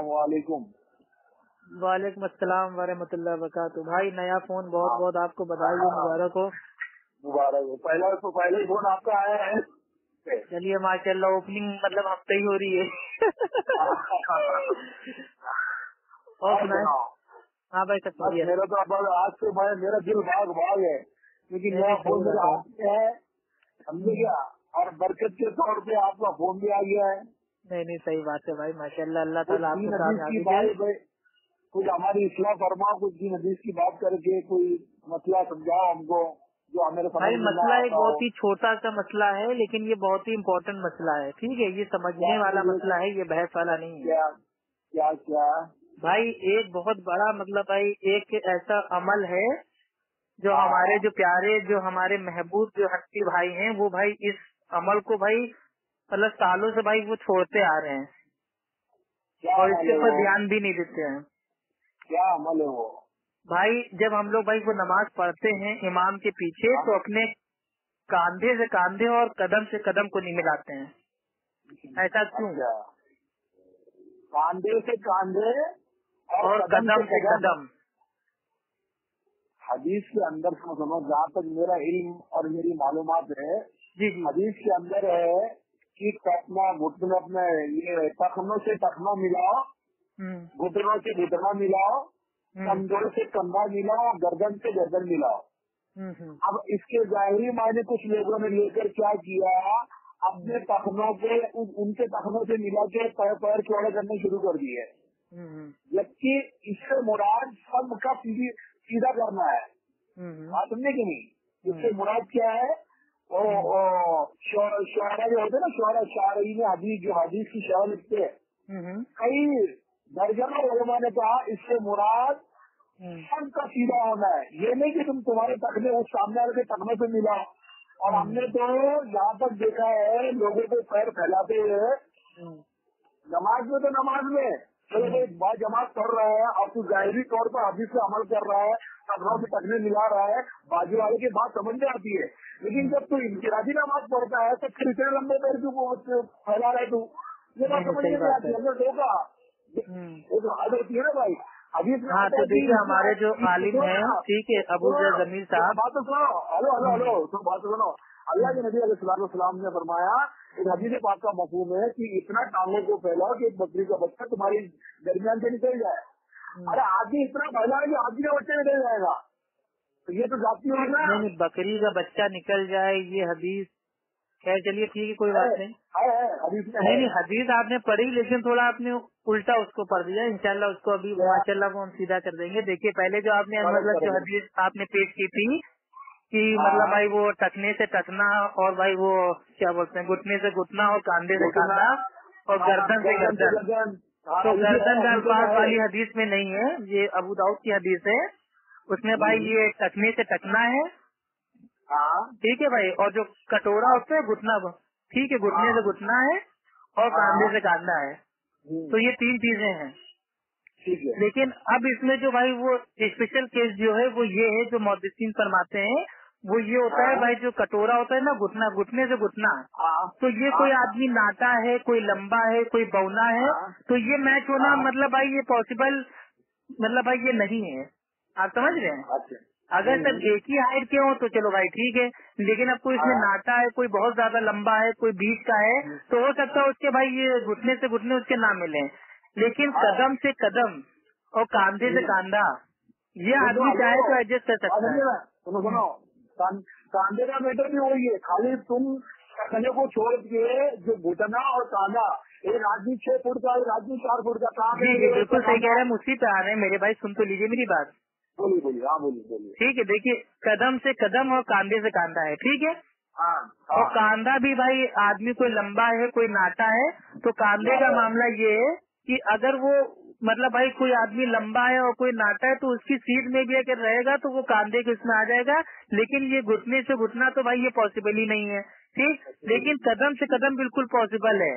अस्सलाम वालेकुम। वालेकुम अस्सलाम वरहमतुल्लाहि वबरकातुहू। भाई नया फोन, बहुत बहुत आपको बधाई हो, मुबारक हो। मुबारक हो। पहले ही फोन आपका आया है। चलिए माशाल्लाह, ओपनिंग मतलब हफ्ते ही हो रही है। और सुनाए? हाँ भाई सब बढ़िया। मेरा तो अब आज से मेरा दिल भाग है, क्योंकि नया फोन मेरे हाथ में है, समझे क्या, और बरकत के तौर पे आपका फोन भी आ गया है। नहीं सही बात है भाई, माशाल्लाह, अल्लाह ताला आपको कामयाबी दे। कुछ हमारी इस्लाह फरमा, कुछ दीन हदीस की बात करके कोई मसला समझाओ हमको जो हमें भाई। मसला एक बहुत ही छोटा सा मसला है, लेकिन ये बहुत ही इम्पोर्टेंट मसला है। ठीक है, ये समझने वाला मसला है, ये बहस वाला नहीं है। क्या क्या भाई? एक बहुत बड़ा मतलब भाई, एक ऐसा अमल है जो हमारे जो प्यारे, जो हमारे महबूब, जो हस्ती भाई हैं, वो भाई इस अमल को भाई मतलब सालों से भाई वो छोड़ते आ रहे हैं, और इसके ऊपर ध्यान भी नहीं देते हैं। क्या अमल है वो? भाई जब हम लोग भाई वो नमाज पढ़ते हैं इमाम के पीछे, तो अपने कांधे से कांधे और कदम से कदम को नहीं मिलाते हैं। ऐसा क्यों? कांधे से कांधे और कदम से कदम। हदीस के अंदर सुनो, जहाँ तक मेरा इल्म और मेरी मालूमात है, जी हदीस के अंदर है कि टखना घुटनों अपने ये टखनों से टखना मिलाओ, घुटनों से घुटना मिलाओ, कंधों से कंधा मिलाओ, गर्दन से गर्दन मिलाओ। अब इसके जाहिरी मायने कुछ लोगों ने लेकर क्या किया, अपने टखनों के उनके टखनों से मिला के पैर चौड़े करने शुरू कर दिए, जबकि इससे मुराद सबका सीधा करना है। बात सुनने की नहीं, इससे मुराद क्या है? शोहरा जो होते हैं ना, शायरी में हदीस, जो हदीस की शायर लिखते हैं, कई दर्जनों लोगों ने कहा इससे मुराद सबका सीधा होना है। ये नहीं कि तुम्हारे टखने उस सामने वाले के टखने से मिला। और हमने तो यहाँ तक देखा है लोगों को पैर फैलाते हुए नमाज में, तो नमाज में चलो कोई बात जमात पढ़ रहा है और तू जाहिरी तौर पर हदीस से अमल कर रहा है, टखनों से टखने मिला रहा है, बाजू वाले की बात समझ में आती है। लेकिन जब तू इनफिरादी नमाज पढ़ता है तो फिर इतने लंबे पैर क्यों फैला रहा है तू? ये बात समझ में नहीं आती। हमने देखा एक हाल होती है ना भाई हदीस में। हाँ, तो देखिए हमारे जो आलिम हैं, ठीक है, अबू जमील साहब, बात तो सुनो, हेलो तुम बात सुनो। अल्लाह के नबी अलैहिस्सलाम ने फरमाया, एक हदीस पाक का मफहूम है कि इतना टांगों को फैलाओ कि एक बकरी का बच्चा तुम्हारी दरमियान से निकल जाए। अरे आदमी इतना फैला है कि आदमी का बच्चा निकल जाएगा, तो ये तो जाती है ना। नहीं, बकरी का बच्चा निकल जाए, ये हदीस खैर चलिए ठीक है, कोई बात नहीं। नहीं हदीस आपने पढ़ी, लेकिन थोड़ा आपने उल्टा उसको पढ़ दिया। इंशाल्लाह उसको अभी माशाल्लाह को हम सीधा कर देंगे। देखिए पहले जो आपने मतलब जो हदीस आपने पेश की थी कि मतलब भाई वो टखने से टखना, और भाई वो क्या बोलते हैं घुटने से घुटना, और कांधे से कांधा, और गर्दन से गर्दन। तो गर्दन का अल्फाज वाली हदीस में नहीं है, ये अबू दाऊद की हदीस है। उसमें भाई ये टखने से टखना है, ठीक है भाई, और जो कटोरा होता है घुटना, ठीक है, घुटने से घुटना है और कांधे से कांधा है। तो ये तीन चीजें हैं। लेकिन अब इसमें जो भाई वो स्पेशल केस जो है वो ये है, जो मुहद्दिसीन फरमाते हैं, वो ये होता है भाई, जो कटोरा होता है ना, घुटना, घुटने से घुटना, तो ये कोई आदमी नाटा है, कोई लंबा है, कोई बौना है, तो ये मैच होना मतलब भाई ये पॉसिबल मतलब भाई ये नहीं है। आप समझ रहे हैं? अगर सब एक ही हाइट के हो तो चलो भाई ठीक है, लेकिन अब कोई इसमें नाटा है, कोई बहुत ज्यादा लंबा है, कोई बीच का है, तो हो सकता है उसके भाई ये घुटने से घुटने उसके ना मिले। लेकिन कदम से कदम और कांधे से कांधा, ये आदमी चाहे तो एडजस्ट कर सकता है। सुनो, कांधे का मैटर भी वही है, खाली तुम टखने को छोड़ के जो घुटना और कांधा, एक आदमी 6 फुट का, एक आदमी 4 फुट का काम है। बिल्कुल सही कह रहे हैं, उसी पे आ रहे हैं मेरे भाई, सुन तो लीजिए मेरी बात। बोलिए हाँ बोलिए। ठीक है, देखिए कदम से कदम और कांधे से कांधा है, ठीक है। और कांधा भी भाई आदमी कोई लंबा है, कोई नाटा है, तो कांधे का मामला ये है कि अगर वो मतलब भाई कोई आदमी लंबा है और कोई नाटा है, तो उसकी सीध में भी अगर रहेगा तो वो कांधे के उसमें आ जाएगा। लेकिन ये घुटने से घुटना तो भाई ये पॉसिबल ही नहीं है, ठीक। लेकिन कदम से कदम बिल्कुल पॉसिबल है।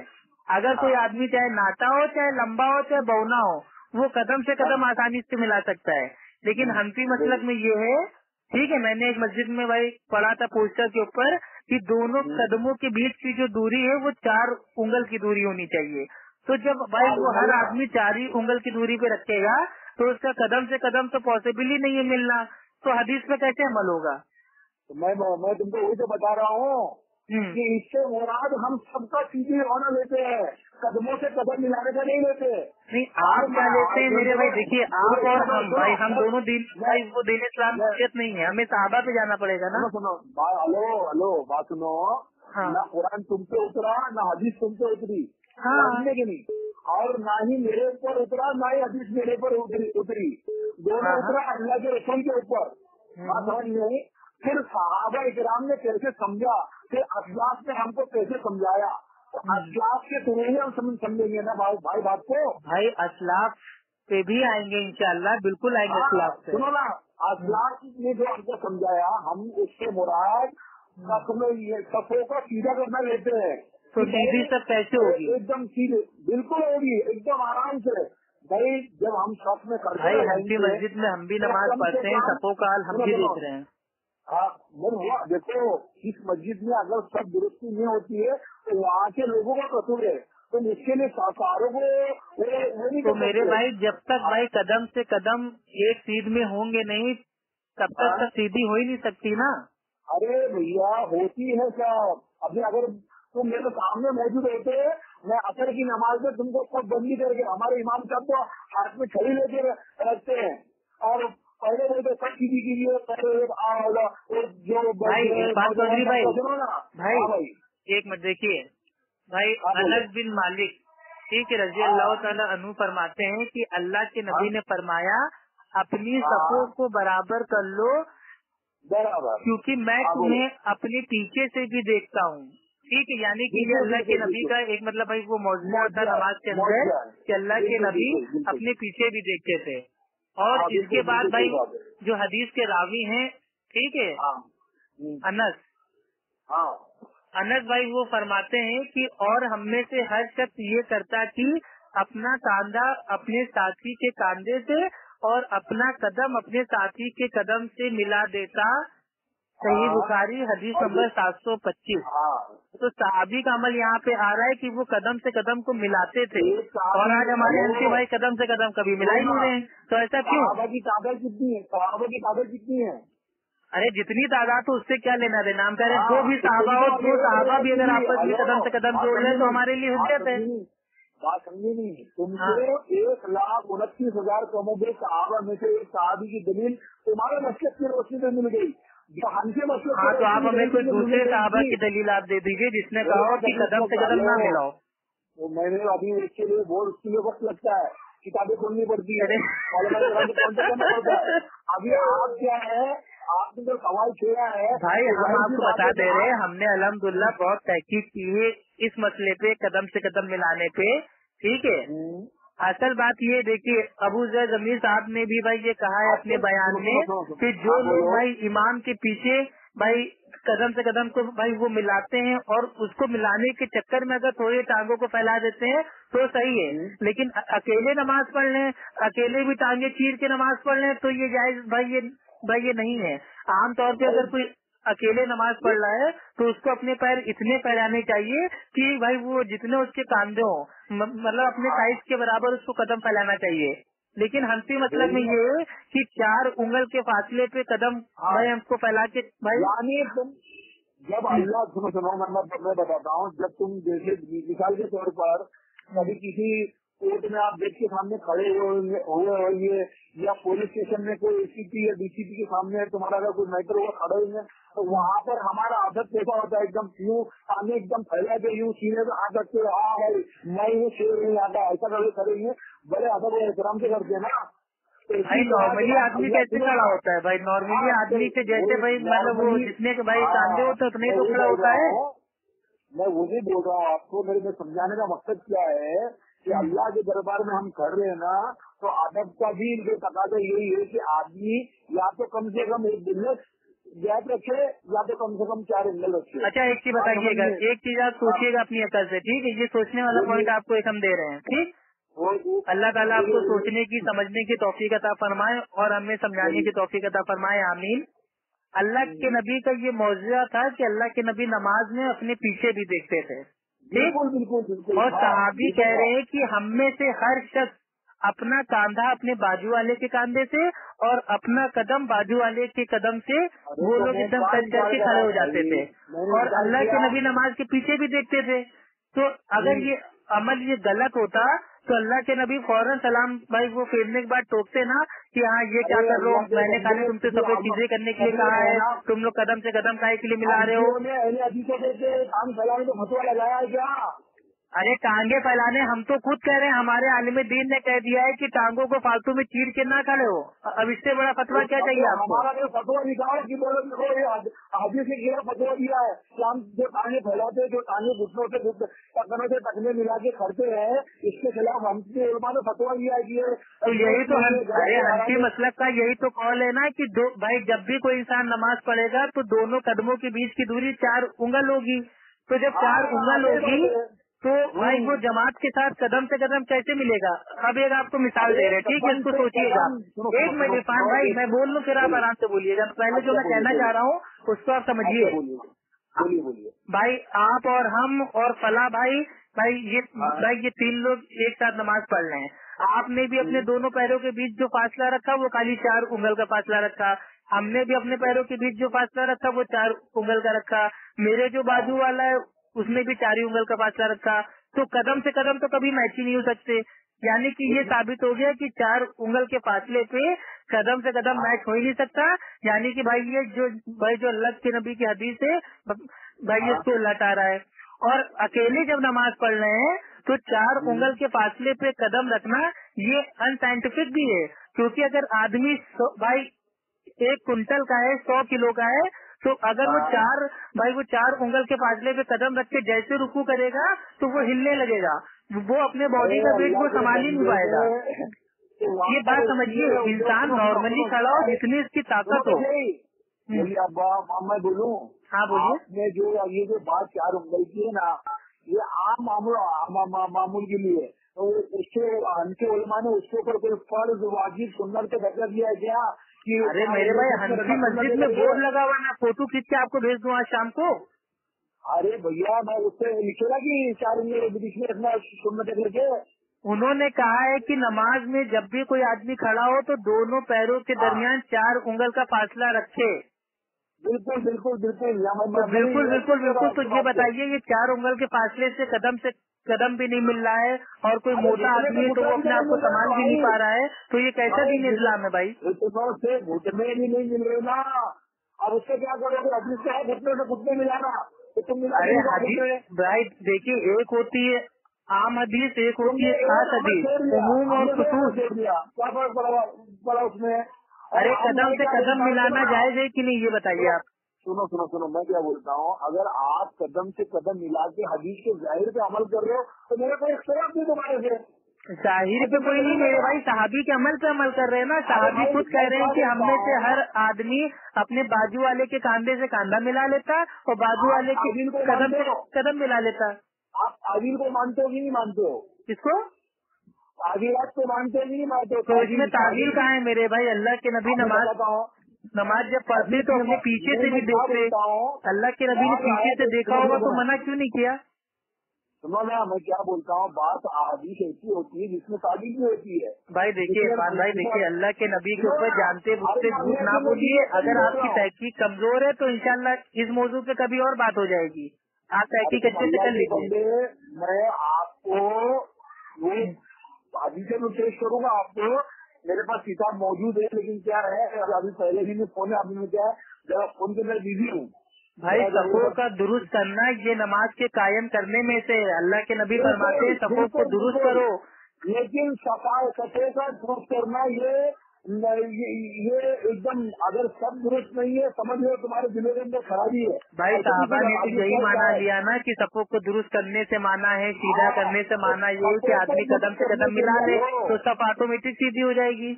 अगर कोई आदमी चाहे नाटा हो, चाहे लंबा हो, चाहे बौना हो, वो कदम से कदम आसानी से मिला सकता है। लेकिन हनफी मसलक में ये है, ठीक है, मैंने एक मस्जिद में भाई पढ़ा था पोस्टर के ऊपर कि दोनों कदमों के बीच की जो दूरी है वो 4 उंगल की दूरी होनी चाहिए। तो जब भाई वो हर आदमी 4 ही उंगल की दूरी पे रखेगा तो उसका कदम से कदम तो पॉसिबल ही नहीं है मिलना, तो हदीस में कैसे अमल होगा? तो मैं तुमको वही तो बता रहा हूँ कि इससे मुराद हम सबका सीधी होना लेते हैं, कदमों से कदम मिलाने का नहीं लेते। नहीं, आप क्या लेते हैं मेरे भाई? देखिए, आप और हम भाई, हम दोनों दिन भाई वो दीन इस्लाम शरीयत नहीं है, हमें सहाबा पे जाना पड़ेगा ना। सुनो हेलो बात सुनो। हाँ। ना कुरान तुम पे उतरा, ना हदीस तुम पे उतरी, हाँ, कि नहीं, और ना ही मेरे ऊपर उतरा, ना ही हदीस मेरे ऊपर उतरी, दोनों उतरा अल्लाह के रसूल के ऊपर। बात समझ नहीं। फिर सहाबा इकराम ने कैसे समझा, फिर असलाफ ने हमको कैसे समझाया, तो असलाफ के थ्रू ही हम समझेंगे ना भाई बात को। भाई असलाफ पे भी आएंगे इंशाल्लाह, बिल्कुल आएंगे असलाफ पे। सुनो ना, असलाफ ने जो हमको समझाया, हम उससे मुराद सफों का सीधा करना लेते हैं। तो सीधी सब कैसे होगी? एकदम सीधे बिल्कुल होगी, एकदम आराम से। भाई जब हम सफ में करते भाई हैं, हनफी मस्जिद में हम भी नमाज पढ़ते हैं, सफों का हाल हम भी देख रहे हैं। हाँ देखो, इस मस्जिद में अगर सब दुरुस्ती नहीं होती है तो वहाँ के लोगों का कसूर है, तो इसके लिए सारों को वो नहीं। तो मेरे भाई जब तक भाई कदम से कदम एक सीध में होंगे नहीं, तब तक तो सीधी हो ही नहीं सकती ना। अरे भैया होती है सब। अभी अगर तुम मेरे सामने मौजूद होते, मैं असर की नमाज में तुमको सब बंदी करके, हमारे इमाम साहब तो हाथ में छड़ी लेके रखते हैं और पहले बोलते सब सीधी कीजिए, जो भाई एक बात चौधरी भाई, सुनो ना भाई एक मिनट देखिए भाई, अनस बिन मालिक ठीक है रजी अल्लाह ताला अन्हु फरमाते हैं कि अल्लाह के नबी ने फरमाया अपनी सफों को बराबर कर लो, बराबर, क्योंकि मैं तुम्हें अपने पीछे से भी देखता हूँ। ठीक है, यानी कि ये अल्लाह के नबी का एक मतलब भाई वो मौजूदा होता नमाज के अंदर कि अल्लाह के नबी अपने पीछे भी देखते थे। और इसके बाद भाई जो हदीस के रावी हैं, ठीक है, अनस भाई वो फरमाते हैं कि और हम में से हर शख्स ये करता कि अपना कांधा अपने साथी के कांधे से और अपना कदम अपने साथी के कदम से मिला देता। सही बुखारी हदीस नंबर 725। तो सहाबी का अमल यहाँ पे आ रहा है कि वो कदम से कदम को मिलाते थे, और आज हमारे हनफी भाई कदम से कदम कभी मिला ही नहीं रहे हैं। तो ऐसा क्यों? सहाबा की तादाद कितनी है? सहाबा की तादाद कितनी है? अरे जितनी तादाद तो उससे क्या लेना देना, हम कह रहे जो भी सहाबा हो, दो सहाबा भी अगर आपस में कदम से कदम जोड़ ले तो हमारे लिए हुज्जत है। बात समझे नहीं? तुमको 1,29,000 कमोबे सहाबा में से एक सहाबी की दलील तुम्हारे मस्जिद की रोशनी में मिल गई। हाँ, तो आप हमें कोई दूसरे सहाबा की दलील आप दे दीजिए जिसने कहा कि कदम से कदम ना मिलाओ। तो मैंने अभी इसके लिए उसके लिए वक्त लगता है, किताबें खोलनी पड़ती है, करना पड़ता है। अभी आप क्या है, आपने जो सवाल किया है भाई, हम आपको बता दे रहे हैं, हमने अल्हम्दुलिल्लाह बहुत तहकीक की है इस मसले पे, कदम से कदम मिलाने पे। ठीक है, असल बात ये देखिए, अबू ज़र जमीर साहब ने भी भाई ये कहा है अपने बयान में कि जो लोग भाई इमाम के पीछे भाई कदम से कदम को भाई वो मिलाते हैं और उसको मिलाने के चक्कर में अगर थोड़ी टांगों को फैला देते हैं तो सही है, लेकिन अकेले नमाज पढ़ लें, अकेले भी टांगे चीर के नमाज पढ़ लें तो ये जायज भाई ये नहीं है। आमतौर पे अगर कोई अकेले नमाज पढ़ रहा है तो उसको अपने पैर इतने फैलाने चाहिए कि भाई वो जितने उसके कांधे हो, मतलब अपने साइज के बराबर उसको कदम फैलाना चाहिए। लेकिन हनफी मतलब में ये है कि 4 उंगल के फासले पे कदम भाई हमको फैला के भाई, यानी तुम जब अल्लाह सुनो मैं बताता हूँ, जब तुम जैसे मिसाल के तौर पर कभी किसी कोर्ट में आप गेट के सामने खड़े हुए होंगे या पुलिस स्टेशन में कोई एसीपी या डीसीपी के सामने तुम्हारा अगर कोई मैटर हुआ खड़े होंगे तो वहाँ पर हमारा आदत कैसा होता है, एकदम यूँ सामने एकदम फैला के यूँ सीने पे आ सकते, हाँ भाई मैं ये शेर नहीं आता, ऐसा कभी करेंगे, बड़े अदब और एहतराम से करते हैं ना। भाई नॉर्मली आदमी कैसे खड़ा होता है भाई? नॉर्मली आदमी के जैसे भाई मतलब वो जितने के भाई कांधे होते उतने तो खड़ा होता है। मैं वही बोल रहा हूँ आपको, मेरे समझाने का मकसद क्या है कि अल्लाह के दरबार में हम कर रहे हैं ना, तो अदब का भी जो तकाजा यही है कि आदमी या तो कम से कम एक दिन गैप रखे या तो कम से कम 4 एंगल रखे। अच्छा, एक चीज बताइएगा, एक चीज आप सोचिएगा अपनी अकल से, ठीक है? ये सोचने वाला पॉइंट आपको एक हम दे रहे हैं, ठीक? अल्लाह ताला आपको सोचने की समझने की तौफीक अता फरमाए और हमें समझाने की तौफीक अता फरमाए, आमीन। अल्लाह के नबी का ये मौजूदा था कि अल्लाह के नबी नमाज में अपने पीछे भी देखते थे, बिल्कुल बिल्कुल बिल्कुल। और सहाबी कह रहे हैं कि हम में से हर शख्स अपना कांधा अपने बाजू वाले के कांधे से और अपना कदम बाजू वाले के कदम से वो लोग एकदम टच करके खड़े हो जाते थे और अल्लाह के नबी नमाज के पीछे भी देखते थे। तो अगर ये अमल ये गलत होता तो अल्लाह के नबी फौरन सलाम भाई वो फेरने के बाद टोकते ना कि हाँ ये क्या कर रहे हो, मैंने खाली तुमसे सफेद चीजें करने के लिए कहा है, तुम लोग कदम से कदम काहे के लिए मिला रहे हो। काम फैलाने को फतवा लगाया है क्या? अरे टांगे फैलाने हम तो खुद कह रहे हैं, हमारे आलिम दीन ने कह दिया है कि टांगों को फालतू में चीर के ना खड़े हो। अब इससे बड़ा फतवा क्या चाहिए आपको? हमारा जो फतवा निकालो कि बोलो देखो ये हाजी से गिरा फतवा दिया है कि हम जो टांगे फैलाते जो टांगे घुटनों से टकनों से टकने मिला के करते हैं, इसके खिलाफ हमसे उलमा ने फतवा दिया है कि तो यही तो अरे हनफी मसलक का यही तो कॉल है ना कि दो भाई जब भी कोई इंसान नमाज पढ़ेगा तो दोनों कदमों के बीच की दूरी 4 उंगल होगी। तो जब 4 उंगल होगी तो भाई वो जमात के साथ कदम से कदम कैसे मिलेगा? अब एक आपको मिसाल दे रहे हैं, ठीक है, इसको सोचिएगा। एक मिनट इरफान भाई मैं बोल लूँ फिर आप आराम से बोलिएगा। पहले जो मैं कहना चाह रहा हूँ उसको आप समझिए। बोलिए भाई आप और हम और फला भाई ये 3 लोग एक साथ नमाज पढ़ रहे हैं। आपने भी अपने दोनों पैरों के बीच जो फासला रखा वो खाली 4 उंगल का फासला रखा, हमने भी अपने पैरों के बीच जो फासला रखा वो 4 उंगल का रखा, मेरे जो बाजू वाला है उसने भी 4 उंगल का फासला रखा। तो कदम से कदम तो कभी मैच ही नहीं हो सकते। यानी कि ये साबित हो गया कि 4 उंगल के फासले पे कदम से कदम मैच हो ही नहीं सकता। यानी कि भाई ये जो अल्लाह के नबी की हदीस है भाई इसको लटा रहा है। और अकेले जब नमाज पढ़ रहे हैं तो 4 उंगल के फासले पे कदम रखना ये अनसाइंटिफिक भी है, क्योंकि अगर आदमी भाई 1 कुंटल का है, 100 किलो का है, तो अगर वो 4 उंगल के फासले पे कदम रख के जैसे रुकू करेगा तो वो हिलने लगेगा, वो अपने बॉडी का वेट वो संभाल ही नहीं पाएगा। ये बात समझिए, इंसान नॉर्मली खड़ा हो जितनी इसकी ताकत हो। अब मैं बोलूँ? हाँ बोलिए। आपने ये जो बात 4 उंगल की है ना, ये आम मामूल के लिए, तो उसके हनफी उलमा ने उसके ऊपर कोई फर्ज वाजिब सुन्नत पे दर्जा दिया है क्या? कि अरे मेरे भाई हनफी मस्जिद में बोर्ड लगा हुआ, मैं फोटो खींच के आपको भेज दूँ आज शाम को। अरे भैया मैं उससे लिखेगा कि 4 उंगल बीच में रखना सुन्नत करके। उन्होंने कहा है कि नमाज में जब भी कोई आदमी खड़ा हो तो दोनों पैरों के दरमियान 4 उंगल का फासला रखे। बिल्कुल बिल्कुल बिल्कुल बिल्कुल बिल्कुल बिल्कुल। तो ये बताइए ये 4 उंगल के फासले से कदम भी नहीं मिल रहा है और कोई मोटा आदमी है तो वो अपने आप को संभाल भी नहीं पा रहा है, तो ये कैसा दीन इस्लाम है भाई? से घुटने भी नहीं मिल रहे ना, अब उससे क्या करोगे? हदीस से घुटने से घुटने मिलाना तो तुम मिला। अरे हदीस भाई देखिए, एक होती है आम हदीस, एक होती है खास हदीस, उमूम और खुसूस। क्या फर्क पड़ा उसमें? अरे कदम से कदम मिलाना जायज है कि नहीं ये बताइए आप। सुनो मैं क्या बोलता हूँ, अगर आप कदम से कदम मिला के हदीस के जाहिर पे अमल कर रहे हो तो मेरे को एक सवाब नहीं तुम्हारे से। जाहिर पे कोई नहीं मेरे भाई, सहाबी के अमल पे अमल कर रहे हैं ना। सहाबी खुद कह रहे हैं कि हम में से हर आदमी अपने बाजू वाले के कांधे से कांधा मिला लेता और बाजू वाले के कदम से कदम मिला लेता। आप तावील को मानते हो कि नहीं मानते हो? किसको? तावीलात को मानते हो कि नहीं मानते हो? तो इसमें तावील कहाँ है मेरे भाई? अल्लाह के नबी नमाज जब पढ़ते तो अपने पीछे से भी देखते। अल्लाह के नबी ने पीछे से देखा होगा तो मना क्यों नहीं किया? सुनो ना, मैं क्या बोलता हूँ, बात हदीस ऐसी होती है जिसमें ताबील भी होती है। भाई देखिए इरफान भाई, देखिए अल्लाह के नबी के ऊपर जानते बुझते झूठ ना बोलिए। अगर आपकी तहकीक कमजोर है तो इंशाल्लाह इस मौजू पे कभी और बात हो जाएगी। आप तहकीक अच्छे से कर लीजिए। मैं आपको हदीस से पेश करूंगा आपको, मेरे पास किताब मौजूद है, लेकिन क्या है अभी पहले ही में फोन है, अभी में क्या है जरा फोन के अंदर बिजी हूँ। भाई सफों का दुरुस्त करना ये नमाज के कायम करने में से अल्लाह के नबी फरमाते हैं सफों को दुरुस्त करो। लेकिन सफे का दुरुस्त करना ये एकदम, अगर सब दुरुस्त नहीं है समझ लो तुम्हारे दिलों के अंदर खराबी है। भाई साहबा ने तो यही माना लिया ना कि सफों को दुरुस्त करने से माना है, सीधा करने से माना ये कि आदमी कदम से कदम मिला ले तो सब ऑटोमेटिक सीधी हो जाएगी।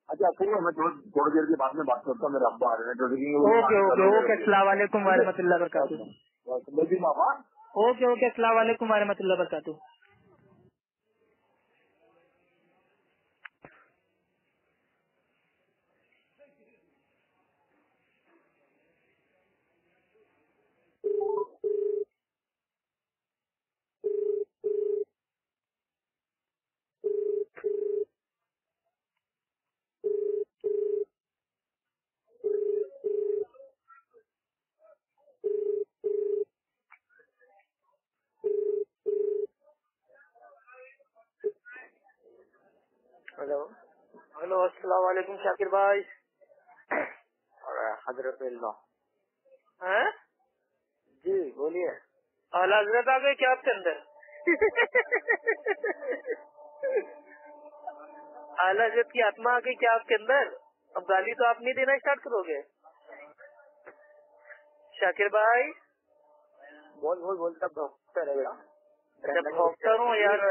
अच्छा चलिए, मैं थोड़ी देर के बाद में बात करता हूँ, मेरे अब्बा आ रहे हैं। ओके ओके ओके, अस्सलाम वालेकुम वरहमतुल्लाह बरकातुहू। ओके ओके, अस्सलाम वालेकुम वरहमतुल्लाह बरकातुहू। हेलो अस्सलाम वालेकुम शाकिर भाई। हजरत हैं? जी बोलिए। आला हजरत आ गए क्या आपके अंदर? आला हजरत की आत्मा आ गई क्या आपके अंदर? अब गाली तो आप नहीं देना स्टार्ट करोगे शाकिर भाई? बोल सब डॉक्टर है। जब डॉक्टर हूँ यार,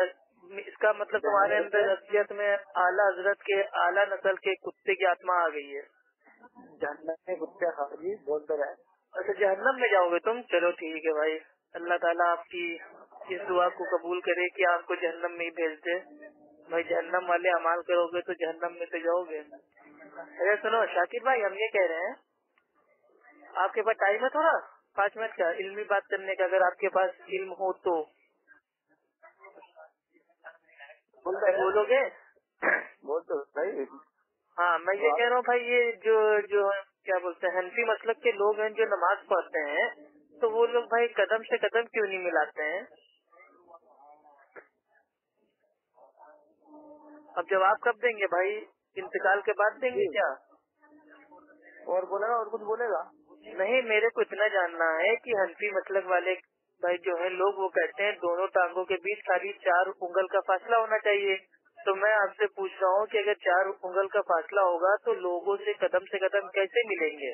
इसका मतलब तुम्हारे अंदर असलियत में आला हजरत के आला नस्ल के कुत्ते की आत्मा आ गई है। जहन्नम में कुत्ते जी बोलते रहे। अच्छा जहन्नम में जाओगे तुम? चलो ठीक है भाई, अल्लाह ताला आपकी इस दुआ को कबूल करे कि आपको जहन्नम में ही भेज दे। भाई जहन्नम वाले अमाल करोगे तो जहन्नम में तो जाओगे। अरे सुनो शाकिर भाई, हम ये कह रहे हैं आपके पास टाइम है थोड़ा 5 मिनट का इल्मी बात करने का, अगर आपके पास इल्म हो तो बोलोगे? बोल तो सही। हाँ मैं ये कह रहा हूँ भाई, ये जो क्या बोलते हैं हनफी मसलक के लोग हैं जो नमाज पढ़ते हैं, तो वो लोग भाई कदम से कदम क्यों नहीं मिलाते हैं? अब जवाब कब देंगे भाई? इंतकाल के बाद देंगे क्या? और बोलेगा और कुछ बोलेगा? नहीं, मेरे को इतना जानना है कि हनफी मसलक वाले भाई जो है लोग, वो कहते हैं दोनों टांगों के बीच खाली 4 उंगल का फासला होना चाहिए। तो मैं आपसे पूछ रहा हूँ कि अगर 4 उंगल का फासला होगा तो लोगों से कदम कैसे मिलेंगे?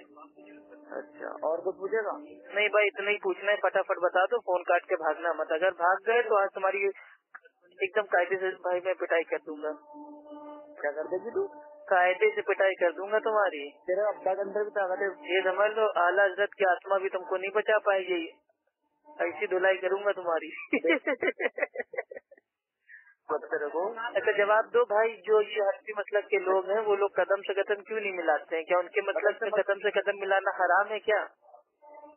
अच्छा और कुछ पूछेगा? नहीं भाई, इतना ही पूछना है, फटाफट बता दो, फोन काट के भागना मत। अगर भाग गए तो आज तुम्हारी एकदम कायदे से भाई मैं पिटाई कर दूंगा। क्या कर देगी तू? कायदे से पिटाई कर दूंगा तुम्हारी। तेरे अब्बा के अंदर भी ताकत है। ये समझ लो आला हजरत की आत्मा भी तुमको नहीं बचा पाएगी, ऐसी धुलाई करूंगा तुम्हारी। अच्छा जवाब दो भाई, जो ये हनफी मसलक के लोग हैं वो लोग कदम से कदम क्यों नहीं मिलाते हैं? क्या उनके मसलक में कदम से कदम मिलाना हराम है क्या?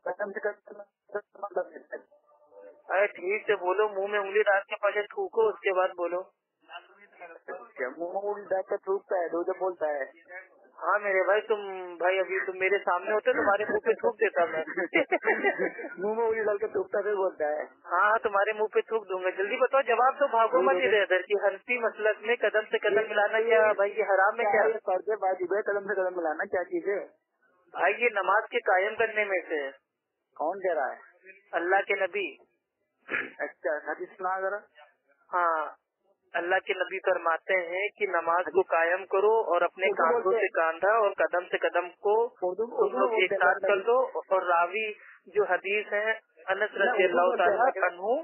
कदम से कदम। अरे ठीक से बोलो, मुंह में उंगली डाल के पहले थूको उसके बाद बोलो। मुंह में उंगली डाल के थूकता है, जब बोलता है। हाँ मेरे भाई, तुम भाई अभी तुम मेरे सामने होते तुम्हारे मुंह पे थूक देता मैं। मुंह में उंगली डाल के थूकता है बोलता है। हाँ तुम्हारे मुंह पे थूक दूंगा। जल्दी बताओ जवाब तो, भागो मत इधर की हनफी मसलक में कदम से कदम मिलाना क्या भाई ये हराम है क्या? वाजिब है कदम से कदम मिलाना, क्या चीज है भाई? ये नमाज के कायम करने में से। कौन कह रहा है? अल्लाह के नबी। अच्छा हदीस सुना जरा। हाँ, अल्लाह के नबी फरमाते हैं कि नमाज को कायम करो और अपने कांधों से कांधा और कदम से कदम को तुम लोग एक साथ कर दो। और रावी जो हदीस है अनस रज़ियल्लाहु ताला अन्हु,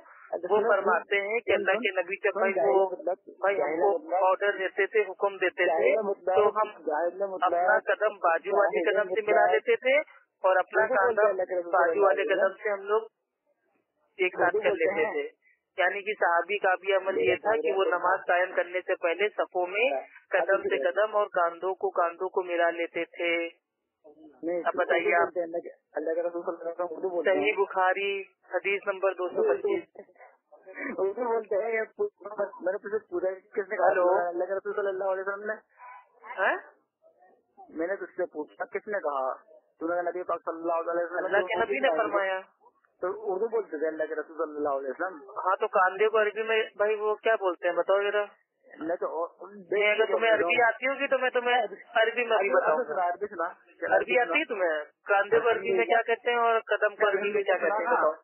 वो फरमाते हैं कि अल्लाह के नबी जब भाई हमको ऑर्डर देते थे, हुक्म देते थे, तो हम अपना कदम बाजू वाले कदम से मिला लेते थे और अपना कांधा बाजू वाले कदम से हम लोग एक साथ कर लेते थे। यानी कि सहाबी का भी अमल ये था कि वो नमाज कायम करने से पहले सफों में कदम से कदम और कांधों को मिला लेते थे। अब बताइए आप। अल्लाह के रसूल सही बुखारी हदीस नंबर 225। उर्दू बोलते हैं। मैंने तुझसे पूछा किसने कहा? अल्लाह के रसूल सल्लल्लाहु अलैहि वसल्लम ने। मैंने तुझसे पूछा किसने कहा? तूने नबी पाक सल्लल्लाहु अलैहि वसल्लम। अल्लाह के नबी ने फरमाया। तो उर्दू बोलते थे अल्लाह के रसूल सल्लल्लाहु अलैहि वसल्लम। हाँ तो कांधे को अरबी में भाई वो क्या बोलते हैं बताओ जरा। नहीं तो अगर तुम्हें अरबी आती होगी तो मैं तुम्हें अरबी में भी बताऊंगा। अरबी आती है तुम्हें? कांधे को अरबी में क्या कहते हैं और कदम को अरबी में क्या कहते हैं बताओ।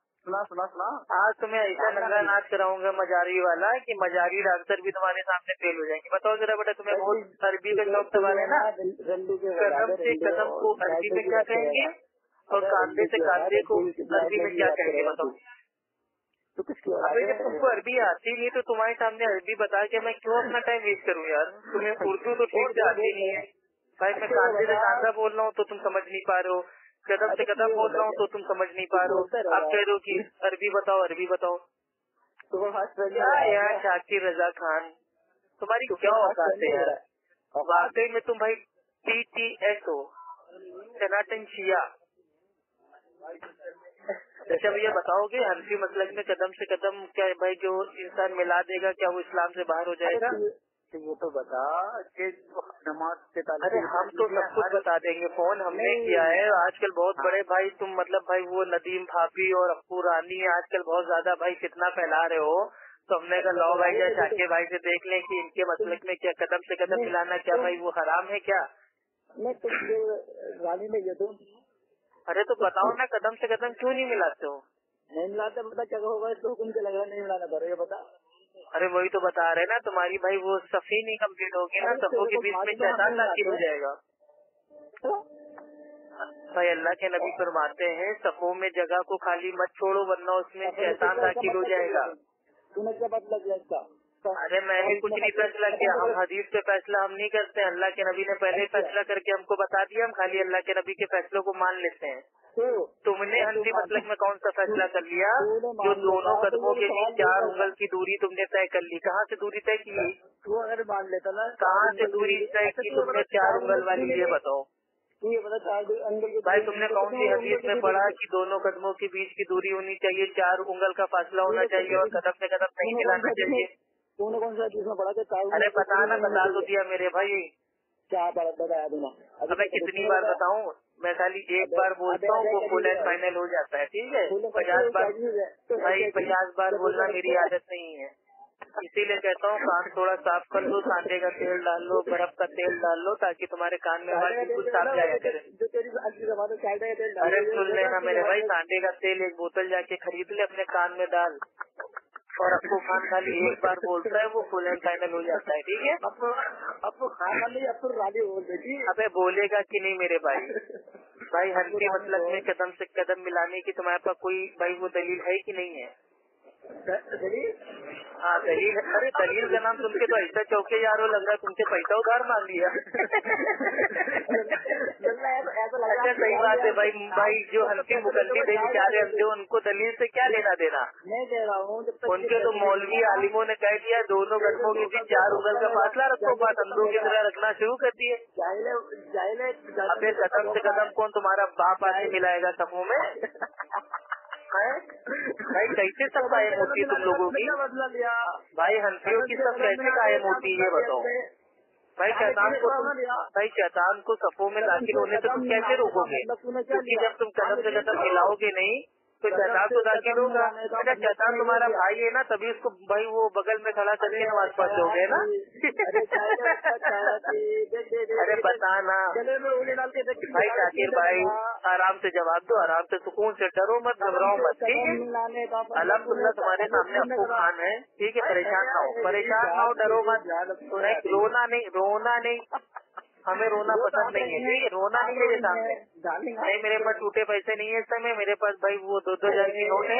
सुना। आज तुम्हें ऐसा नंगा नाच कराऊंगा मजारी वाला कि मजारी डांसर भी तुम्हारे सामने फेल हो जाएंगे। बताओ जरा बेटा, तुम्हें बहुत अरबी का शौक सवाल है ना। कदम से कदम को अरबी में क्या कहेंगे और कांधे से कांधे को अरबी में क्या कहेंगे बताओ। अभी जब तुमको अरबी आती नहीं तो तुम्हारे सामने अरबी बता के मैं क्यों अपना टाइम वेस्ट करूँ यार? तुम्हें उर्दू तो ठीक से आती नहीं है भाई। मैं कांधे से कांधा बोल रहा हूँ तो तुम समझ नहीं पा रहे हो, कदम से कदम बोल रहा हूँ तो तुम समझ नहीं पा रहे हो। आप कह रहे हो कि अरबी बताओ। क्या यार शाकिर रजा खान, तुम्हारी क्या औकात है यार? वाकई में तुम भाई TTS हो, सनातन शिया। अच्छा भैया बताओगे हनफी मसलक में कदम से कदम क्या भाई जो इंसान मिला देगा क्या वो इस्लाम से बाहर हो जाएगा? ये तो बता कि नमाज के। अरे हम तो सब कुछ बता देंगे, फोन हमने किया है। आजकल बहुत बड़े भाई तुम मतलब भाई वो नदीम भाभी और अप्पू रानी आजकल बहुत ज्यादा भाई कितना फैला रहे हो। तो हमने कहा लो भाई या शाकिर भाई से देख लें कि इनके मसलक में क्या कदम से कदम मिलाना क्या भाई वो हराम है क्या। नहीं तो रानी में ये तो अरे तो बताओ ना कदम से कदम क्यों नहीं मिलाते हो? नहीं मिलाते पता क्या होगा, इसको हुक्म के लग रहा नहीं मिलाना पड़ेगा पता। अरे वही तो बता रहे ना तुम्हारी भाई वो सफी नहीं कम्प्लीट होगी ना, सफों के बीच में शैतान दाखिल हो जाएगा। भाई अल्लाह के नबी फरमाते हैं सफों में जगह को खाली मत छोड़ो वरना उसमें शैतान दाखिल हो जाएगा। तूने क्या पता लग गया इसका? अरे मैंने कुछ नहीं फैसला किया, हम हदीस पे फैसला हम नहीं करते, अल्लाह के नबी ने पहले फैसला करके हमको बता दिया, हम खाली अल्लाह के नबी के फैसलों को मान लेते हैं। तुमने हनफी मसलक में कौन सा फैसला कर लिया जो दोनों कदमों के बीच 4 उंगल की दूरी तुमने तय कर ली? कहाँ से दूरी तय की? तू अगर मान लेता ना, कहाँ से दूरी तय की तुमने 4 उंगल वाली, ये बताओ भाई। तुमने कौन सी हदीस में पढ़ा कि दोनों कदमों के बीच की दूरी होनी चाहिए, 4 उंगल का फासला होना चाहिए और कदम से कदम नहीं मिलाना चाहिए? तूने कौन सा हदीस में पढ़ा था? अरे बता तो दिया मेरे भाई। क्या बताया तूने? अब मैं कितनी बार बताऊं? मैं खाली एक बार बोलता हूँ वो फुल एंड फाइनल हो जाता है, ठीक है? 50 बार भाई 50 बार बोलना मेरी आदत नहीं है, इसीलिए कहता हूँ कान थोड़ा साफ कर लो, सांडे का तेल डाल लो, बर्फ का तेल डाल लो ताकि तुम्हारे कान में आवाज बिल्कुल साफ जाया करे। अरे सुन लेना मेरे भाई, सांडे का तेल 1 बोतल जाके खरीद ले, अपने कान में डाल और आपको खान खाली एक बार बोलता है वो फुल एंड फाइनल हो जाता है, ठीक है? आपको खान वाली अब तो रानी बोल देगी। अबे बोलेगा कि नहीं मेरे भाई? भाई हनफी मतलब में कदम से कदम मिलाने की तुम्हारे पास कोई भाई वो दलील है कि नहीं है? हाँ दलील है। अरे दलील का नाम सुन के तो ऐसा चौके यारो लग रहा है तुमसे पैसा उधार मांग लिया। अच्छा सही बात है भाई। भाई जो हनफी मुकल्लिद है बेचारे अंधे, उनको दलील से क्या लेना देना? नहीं दे रहा हूँ। उनके तो मौलवी आलिमों ने कह दिया दोनों कदमों के बीच 4 उंगल का फासला रखो, बात अंधों की तरह रखना शुरू कर दिए। अबे कदम से कदम कौन तुम्हारा बाप आके मिलाएगा सफों में? भाई कैसे सब कायम होती है तुम लोगों की? भाई हनफियों की सब कैसे कायम होती है ये बताओ? भाई शैतान को सफों में दाखिल होने से तुम कैसे रोकोगे? क्योंकि जब तुम कदम से कदम मिलाओगे नहीं तो शैतान तो दाखिल होगा। अच्छा शैतान तुम्हारा भाई है ना, तभी उसको भाई वो बगल में खड़ा करके नमाज पढ़ दोगे ना? अरे बता ना भाई शाकिर भाई, आराम से जवाब दो, आराम से सुकून से, डरो मत घबराओ मत, ठीक है? अल्हम्दुलिल्लाह तुम्हारे सामने अप्पू खान है, ठीक है? परेशान ना हो, डरो मत, रोना नहीं, हमें रोना पसंद नहीं है, ठीक है? रोना नहीं मेरे सामने। नहीं मेरे पास टूटे पैसे नहीं है इस समय, मेरे पास भाई वो 2,000 की नोट है,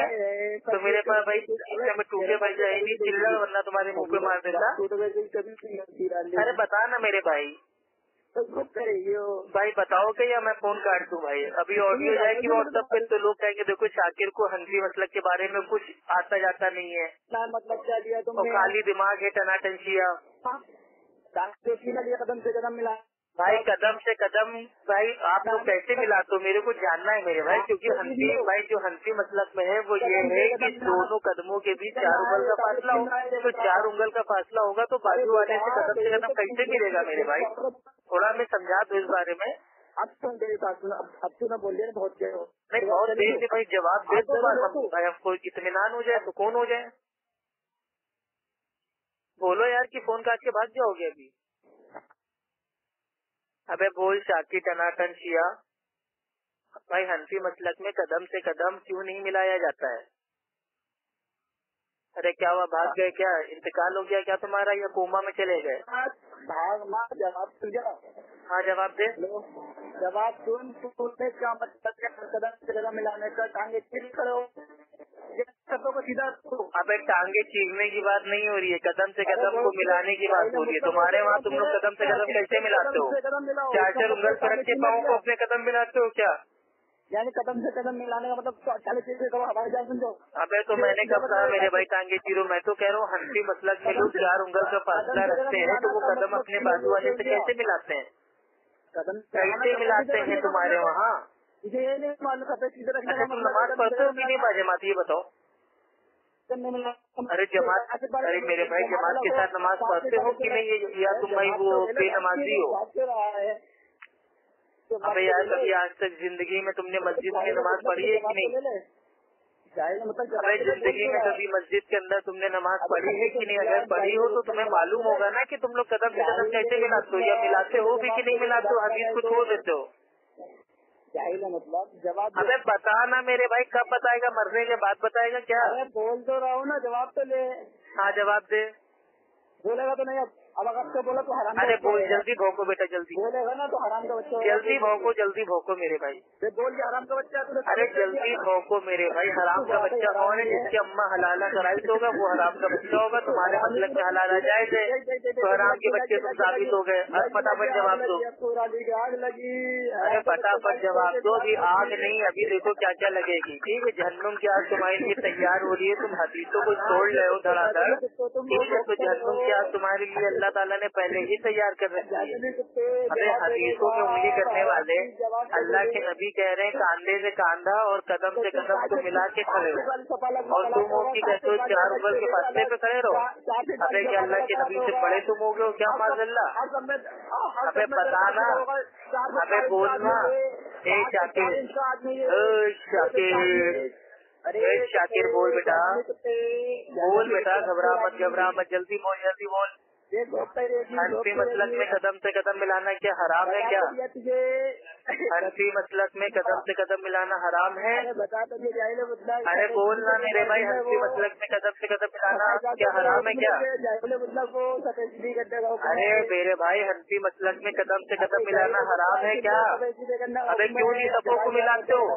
तो मेरे पास भाई इस समय टूटे पैसे है नहीं, चिल्लर वरना तुम्हारे मुंह पे मार देता। अरे बता ना मेरे भाई। भाई बताओगे या मैं फोन काट दूं? भाई अभी ऑडियो जाएगी व्हाट्सएप पे तो लोग कहेंगे देखो शाकिर को हनफी मसलक के बारे में कुछ आता जाता नहीं है, मतलब क्या दिया तुमने? खाली दिमाग है टनाटनशिया। कदम से कदम मिला भाई कदम से कदम भाई आप लोग कैसे मिलाते हो मेरे को जानना है मेरे भाई, क्योंकि हनफी भाई जो हनफी मसलक में है वो ये है कि दोनों कदमों के बीच 4 उंगल का फासला हो, तो 4 उंगल का फासला होगा तो बाजू वाले से कदम कैसे मिलेगा मेरे भाई? थोड़ा मैं समझा दो इस बारे में। अब तो मेरी बात सुनो, अब तो ना बोलिए बहुत नहीं बहुत देर से भाई जवाब दे दो भाई, आपको इत्मीनान हो जाए, सुकून हो जाए। बोलो यार कि फोन काट के भाग जाओगे अभी? अबे बोल शाकिर टनाटन शिया, भाई हनफी मसलक में कदम से कदम क्यों नहीं मिलाया जाता है? अरे क्या हुआ, भाग गए क्या? इंतकाल हो गया क्या तुम्हारा या कोमा में चले गए? जवाब सुन जा। हाँ जवाब दे। जवाब सुन, क्या मतलब कदम से कदम मिलाने का? टांगे चीर करो को सीधा। अबे टांगे चीरने की बात नहीं हो रही है, कदम से कदम को मिलाने की बात हो रही है। तुम्हारे वहाँ तुम लोग कदम से कदम कैसे मिलाते हो? 4 उंगल पर रख के पाँव को अपने कदम मिलाते हो क्या? यानी कदम से कदम मिलाने का मतलब 40 चीजें करो, हमारे जान समझो। अबे तो मैंने कब कहा मेरे भाई टांगे चीरो? मैं तो कह रहा हूँ हनफी मसलक में लोग 4 उंगल का फासला रखते हैं तो वो कदम अपने बाजू वाले से कैसे मिलाते हैं? कदम कैसे मिलाते हैं तुम्हारे वहाँ? मुझे ये नहीं मालूम। अच्छा तुम नमाज पढ़ते हो कि नहीं बाजमात, ये बताओ। अरे जमात, अरे मेरे भाई जमात के साथ नमाज पढ़ते हो कि नहीं, या तुम भाई वो बेनमाजी हो? अबे यार कभी आज तक जिंदगी में तुमने मस्जिद में नमाज पढ़ी है कि नहीं? मतलब अरे जिंदगी में कभी मस्जिद के अंदर तुमने नमाज पढ़ी है कि नहीं? अगर पढ़ी हो तो तुम्हें मालूम होगा ना कि तुम लोग कदम से कदम कैसे मिलाते हो, या मिलाते हो भी कि नहीं मिलाते हो, हदीस को छोड़ देते हो। मतलब जवाब हमें बता ना मेरे भाई, कब बताएगा? मरने के बाद बताएगा क्या? बोल तो रहा हूँ ना, जवाब तो ले। हाँ जवाब दे। बोलेगा तो नहीं। अब अगर से बोला तो हराम। अरे बोल, जल्दी भौंको बेटा, जल्दी बोलेगा ना तो हराम का बच्चा। जल्दी भौंको, जल्दी भौंको मेरे भाई। बोल के हराम का बच्चा। अरे जल्दी भौंको मेरे भाई। हराम का बच्चा कौन है? जिसकी अम्मा हलाला कराई तो होगा वो हराम का बच्चा होगा। तुम्हारे मतलब में हलाला जायज है तो हराम के बच्चे तुम साबित हो गए। अब फटाफट जवाब दो। आग लगी। अरे फटाफट जवाब दो। अभी आग नहीं, अभी देखो क्या क्या लगेगी। ठीक है, जहन्नुम की आग तुम्हारे लिए तैयार हो रही है। तुम हदीसों को छोड़ रहे हो धड़ाधड़। ठीक है, तो जहन्नुम की आग तुम्हारे लिए अल्लाह ताला ने पहले ही तैयार कर रखी है। अरे हदीसों में उंगली करने वाले अल्लाह के नबी कह रहे हैं कांधे से कांधा और कदम से कदम को मिला के खड़े हो, और तुम हो कि कहते हो 4 ऊपर के फासले पे खड़े रहो। अबे क्या अल्लाह के नबी से बड़े तुम हो गए हो क्या? माज़अल्लाह। अबे बताना, अबे बोलना। ए शाकिर, शाकिर बोल बेटा, बोल बेटा, घबरा मत, जल्दी बोल, जल्दी बोल। हनफी मसलक में कदम से कदम मिलाना क्या हराम है क्या? हनफी मसलक में कदम से कदम मिलाना हराम है? अरे बोल ना मेरे भाई, हनफी मसलक में कदम से कदम मिलाना क्या हराम है क्या? अरे मेरे भाई, हनफी मसलक में कदम से कदम मिलाना हराम है क्या? अबे क्यों नहीं सबको को मिलाते हो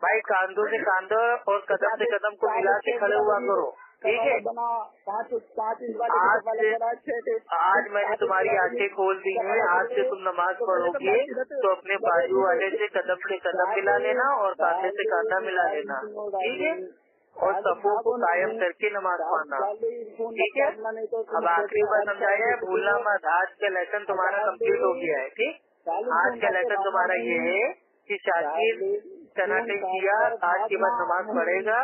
भाई? कांधों से कांधों और कदम से कदम को मिला के खड़े हुआ करो। ठीक है, आज मैंने तुम्हारी आंखें खोल दी हैं। आज से तुम नमाज पढ़ोगे तो अपने बाजू वाले से कदम मिला लेना और कांधे से कांधा मिला लेना। ठीक है, और सफों को कायम करके नमाज पढ़ना। ठीक है, अब आखिरी बार समझाया है, भूलना मत। आज का लेसन तुम्हारा कंप्लीट हो गया है। ठीक, आज का लेसन तुम्हारा ये है कि शाकिर टनाटन किया, आज के बाद नमाज पढ़ेगा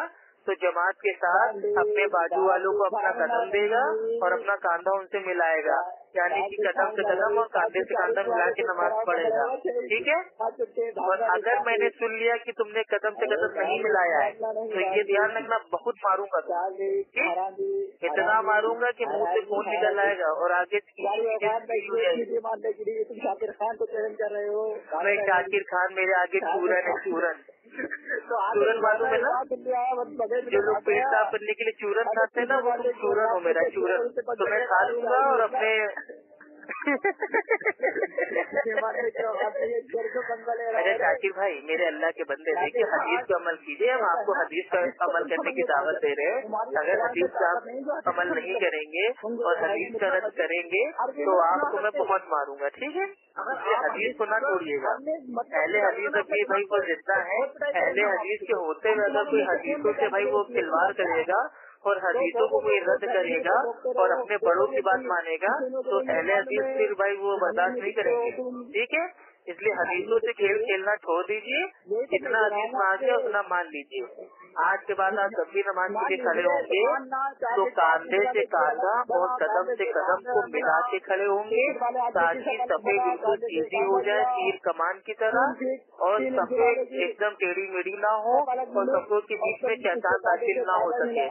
तो जमात के साथ अपने बाजू वालों को अपना कदम देगा और अपना कांधा उनसे मिलाएगा, यानी कि कदम से कदम और कांधे से कांधा मिला के नमाज पढ़ेगा। ठीक है, और अगर मैंने सुन लिया कि तुमने कदम से कदम नहीं मिलाया है तो ये ध्यान रखना, बहुत मारूंगा। ठीक, इतना मारूंगा कि मुंह से खून निकल आएगा और आगे शाकिर खान को चैलेंज कर रहे हो। अरे शाकिर खान मेरे आगे चूरन है, चूरन। चूरन मालूम है ना, जो लोग पेट साफ करने के लिए चूरन खाते हैं ना, वो तुम चूरन हो मेरा, चूरन। तो मैं खा लूंगा और अपने अरे शाकिर भाई, मेरे अल्लाह के बंदे, देखिए हदीस पे अमल कीजिए। हम आपको हदीस पर अमल करने की दावत दे रहे हैं। अगर हदीस का आप अमल नहीं करेंगे और हदीस का रद्द करेंगे तो आपको मैं बहुत मारूंगा। ठीक है, इसलिए हदीस को ना छोड़िएगा। पहले हदीस अपनी भाई को जितना है, पहले हदीस के होते हुए अगर कोई हदीसों से भाई वो खिलवाड़ करेगा और हदीसों को कोई रद्द करेगा और अपने बड़ों की बात मानेगा तो अहले हदीस फिर भाई वो बर्दाश्त नहीं करेंगे। ठीक है, इसलिए हदीसों से खेल खेलना छोड़ दीजिए। जितना हदीस में आ गया उतना मान लीजिए। आज के बाद आप जब भी नमाज के लिए खड़े होंगे तो कांधे से कांधा और कदम से कदम को मिला के खड़े होंगे ताकि सफे बिल्कुल सीधी हो जाए, तीर कमान की तरह, और सफे एकदम टेढ़ी मेढ़ी ना हो और सफों के बीच में शैतान दाखिल ना हो सके।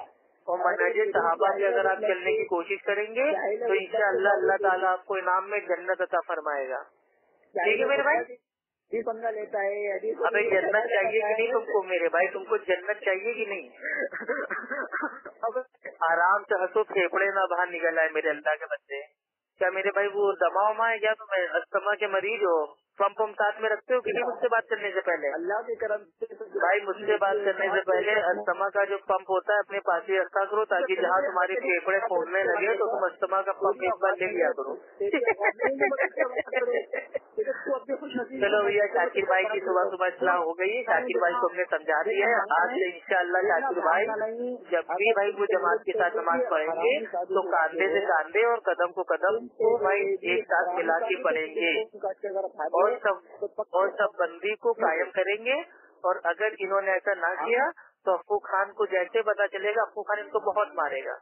और मनहज सहाबा से अगर आप चलने की कोशिश करेंगे तो इंशाअल्लाह अल्लाह ताला आपको इनाम में जन्नत अता फरमाएगा। ठीक है मेरे भाई, पंगा लेता है। अबे जन्नत चाहिए कि नहीं तुमको मेरे भाई? तुमको जन्नत चाहिए कि नहीं? अब आराम से हंसो, फेफड़े ना बाहर निकल आए मेरे अल्लाह के बच्चे। क्या मेरे भाई वो दमा उमा है क्या? तुम अस्थमा के मरीज हो? पंप साथ में रखते हो कि नहीं मुझसे बात करने से पहले? अल्लाह के करम भाई मुझसे बात करने से पहले अस्थमा का जो पंप होता है अपने पास ही रखा करो ताकि जहाँ तुम्हारे फेफड़े फूलने लगे तो तुम अस्थमा का पंप एक बार ले लिया करो। चलो भैया, शाकिर भाई की सुबह सुबह इस्लाह हो गई। शाकिर भाई को हमने समझा दिया है। आज से इंशाअल्लाह शाकिर भाई जब भी भाई वो जमात के साथ नमाज पढ़ेंगे तो कांधे से कांधे और कदम को कदम को भाई एक साथ मिला के पढ़ेंगे और सब बंदी को कायम करेंगे। और अगर इन्होंने ऐसा ना किया तो अफू खान को जैसे पता चलेगा अफू खान इनको बहुत मारेगा।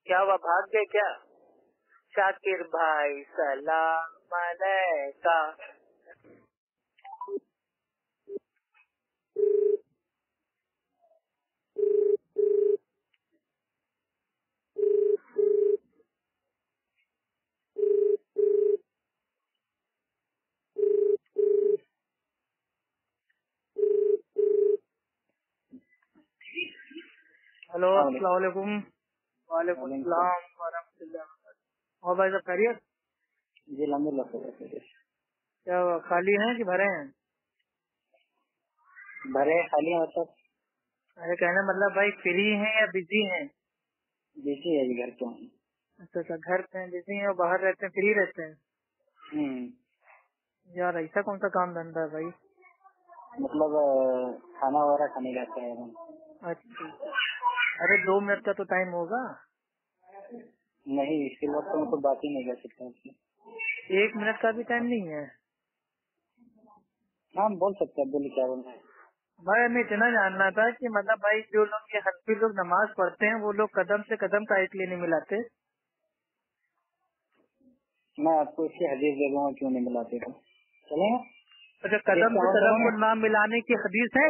क्या हुआ, भाग गए क्या? शाकिर भाई सलाम अलैका। हेलो, अस्सलाम वालेकुम। वालेकुम सलाम वरहमतुल्लाह। और भाई साहब खैरियत? जी अल्हम्दुलिल्लाह। क्या खाली हैं कि भरे हैं? भरे खाली हैं मतलब? अरे कहने मतलब भाई फ्री हैं या बिजी हैं? बिजी है जी, घर पे हूँ। अच्छा, घर पे हैं, बिजी हैं और बाहर रहते हैं, फ्री रहते हैं। यार ऐसा कौन सा काम धंधा है भाई? मतलब खाना वगैरह खाने जाते हैं। अच्छा, अरे 2 मिनट का तो टाइम होगा? नहीं, इसके वक्त तो मतलब बात ही नहीं कर सकते। 1 मिनट का भी टाइम नहीं है? हाँ बोल सकते हैं, बोलिए क्या बोलना है। भाई हमें इतना जानना था कि मतलब भाई जो लोग ये हनफी लोग नमाज पढ़ते हैं वो लोग कदम से कदम का एक लिए नहीं मिलाते? मैं आपको इसकी हदीस दे दूंगा, क्यों नहीं मिलाते तो चलेगा। अच्छा, कदम से कदम को नाम मिलाने की हदीस है?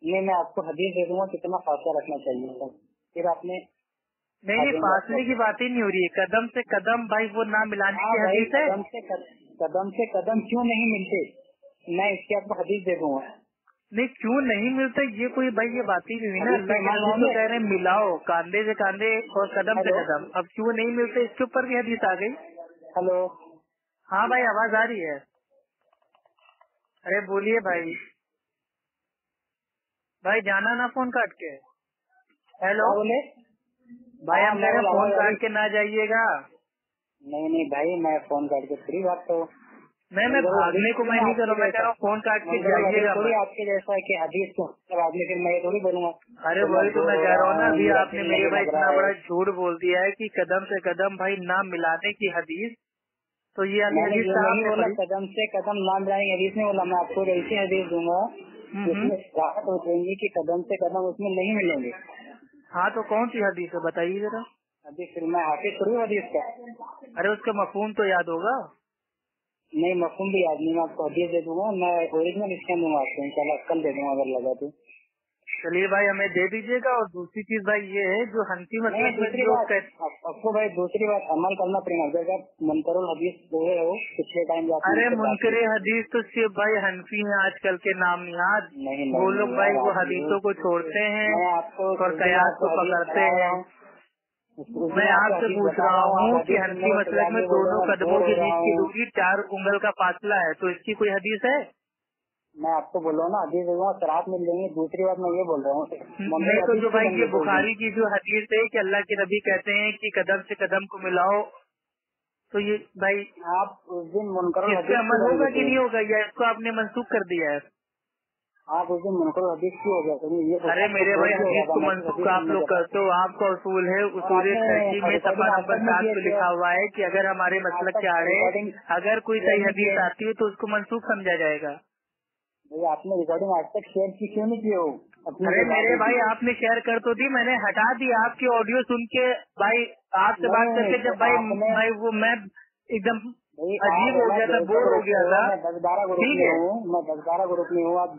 नहीं, मैं आपको हदीस दे दूंगा कितना फासला रखना चाहिए, फिर आपने नहीं, फासले की बात ही नहीं हो रही है, कदम से कदम भाई वो नाम मिलाने की हदीस है? कदम से कदम क्यों नहीं मिलते, मैं इसकी आपको हदीस दे दूंगा। नहीं, क्यों नहीं मिलते ये कोई भाई ये बात ही नहीं हुई ना। अल्लाह के नबी तो कह रहे हैं मिलाओ कांधे से कांधे और कदम से कदम, अब क्यों नहीं मिलते इसके ऊपर भी हदीस आ गई। हेलो, हाँ भाई आवाज आ रही है? अरे बोलिए भाई, भाई जाना ना फोन काट के। हेलो बोले भाई, हम कह रहे फोन काट के ना जाइएगा। नहीं भाई, मैं फोन काट के फ्री बात तो मैं भागने को मैं नहीं कर रहा हूँ, मैं कह रहा हूँ फोन काट के जाइएगा। थोड़ी आपके जैसा है कि हदीस को आदमी फिर मैं थोड़ी बोलूंगा। अरे वही तो मैं कह रहा हूँ ना, अभी आपने मेरे भाई इतना बड़ा झूठ बोल दिया है कि कदम से कदम भाई नाम मिलाने की हदीस, तो ये हदीस नहीं बोला, कदम से कदम नाम मिलाने की हदीस नहीं बोला। मैं आपको ऐसी हदीस दूंगा जिसमें राहत होगी कि कदम से कदम उसमें नहीं मिलेंगे। हाँ तो कौन सी हदीस है बताइए जरा। अभी फिर मैं हाफिज थोड़ी हदीस का। अरे उसका मफहूम तो याद होगा? नहीं, मफहूम भी याद नहीं, मैं आपको हदीस दे दूंगा, मैं ओरिजिनल स्कैन दूंगा आपको इंशाल्लाह, कल दे दूंगा अगर लगा तो। चलिए भाई हमें दे दीजिएगा। और दूसरी चीज भाई ये है जो हनफी मसलक में दूसरी बात आपको भाई, दूसरी बात अमल करना पड़ेगा। अगर मुनकरुल हदीस बोले हो पिछले टाइम, अरे मुनकरे हदीस तो सिर्फ भाई हनफी हैं आजकल के नाम निहाद, वो लोग भाई वो हदीसों को छोड़ते हैं और कयास को पकड़ते हैं। मैं आपसे पूछ रहा हूँ कि हनफी मसलक में दोनों कदमों के बीच की दूरी 4 उंगल का फासला है, तो इसकी कोई हदीस है? मैं आपको बोल रहा हूँ ना, हदीस शराब मिल जाएंगे। दूसरी बात मैं ये बोल रहा हूँ, नहीं तो जो भाई ये बुखारी की जो हदीस है कि अल्लाह के नबी कहते हैं कि कदम से कदम को मिलाओ, तो ये भाई आप उस दिन मुनकरुल इससे अमल होगा कि नहीं होगा, या इसको आपने मंसूख कर दिया है? आप उस दिन मुनकरुल हदीस क्यों हो गया? अरे मेरे भाई हदीस को मंसूख आप लोग करते हो, आपका उसूल है उसूल खर्ची में सफा नंबर 7 पे लिखा हुआ है कि अगर हमारे मसलक के आड़े अगर कोई सही हदीस आती है तो उसको मंसूख समझा जाएगा। आपने रिकॉर्डिंग आज तक शेयर की क्यों नहीं की हो? अरे मेरे भाई आपने शेयर कर तो दी, मैंने हटा दी आपकी ऑडियो सुन के भाई, आपसे बात करके जब भाई वो मैं एकदम अजीब हो गया था, बोर हो गया था। ठीक है, मैं 10-12 ग्रुप में हूँ, आप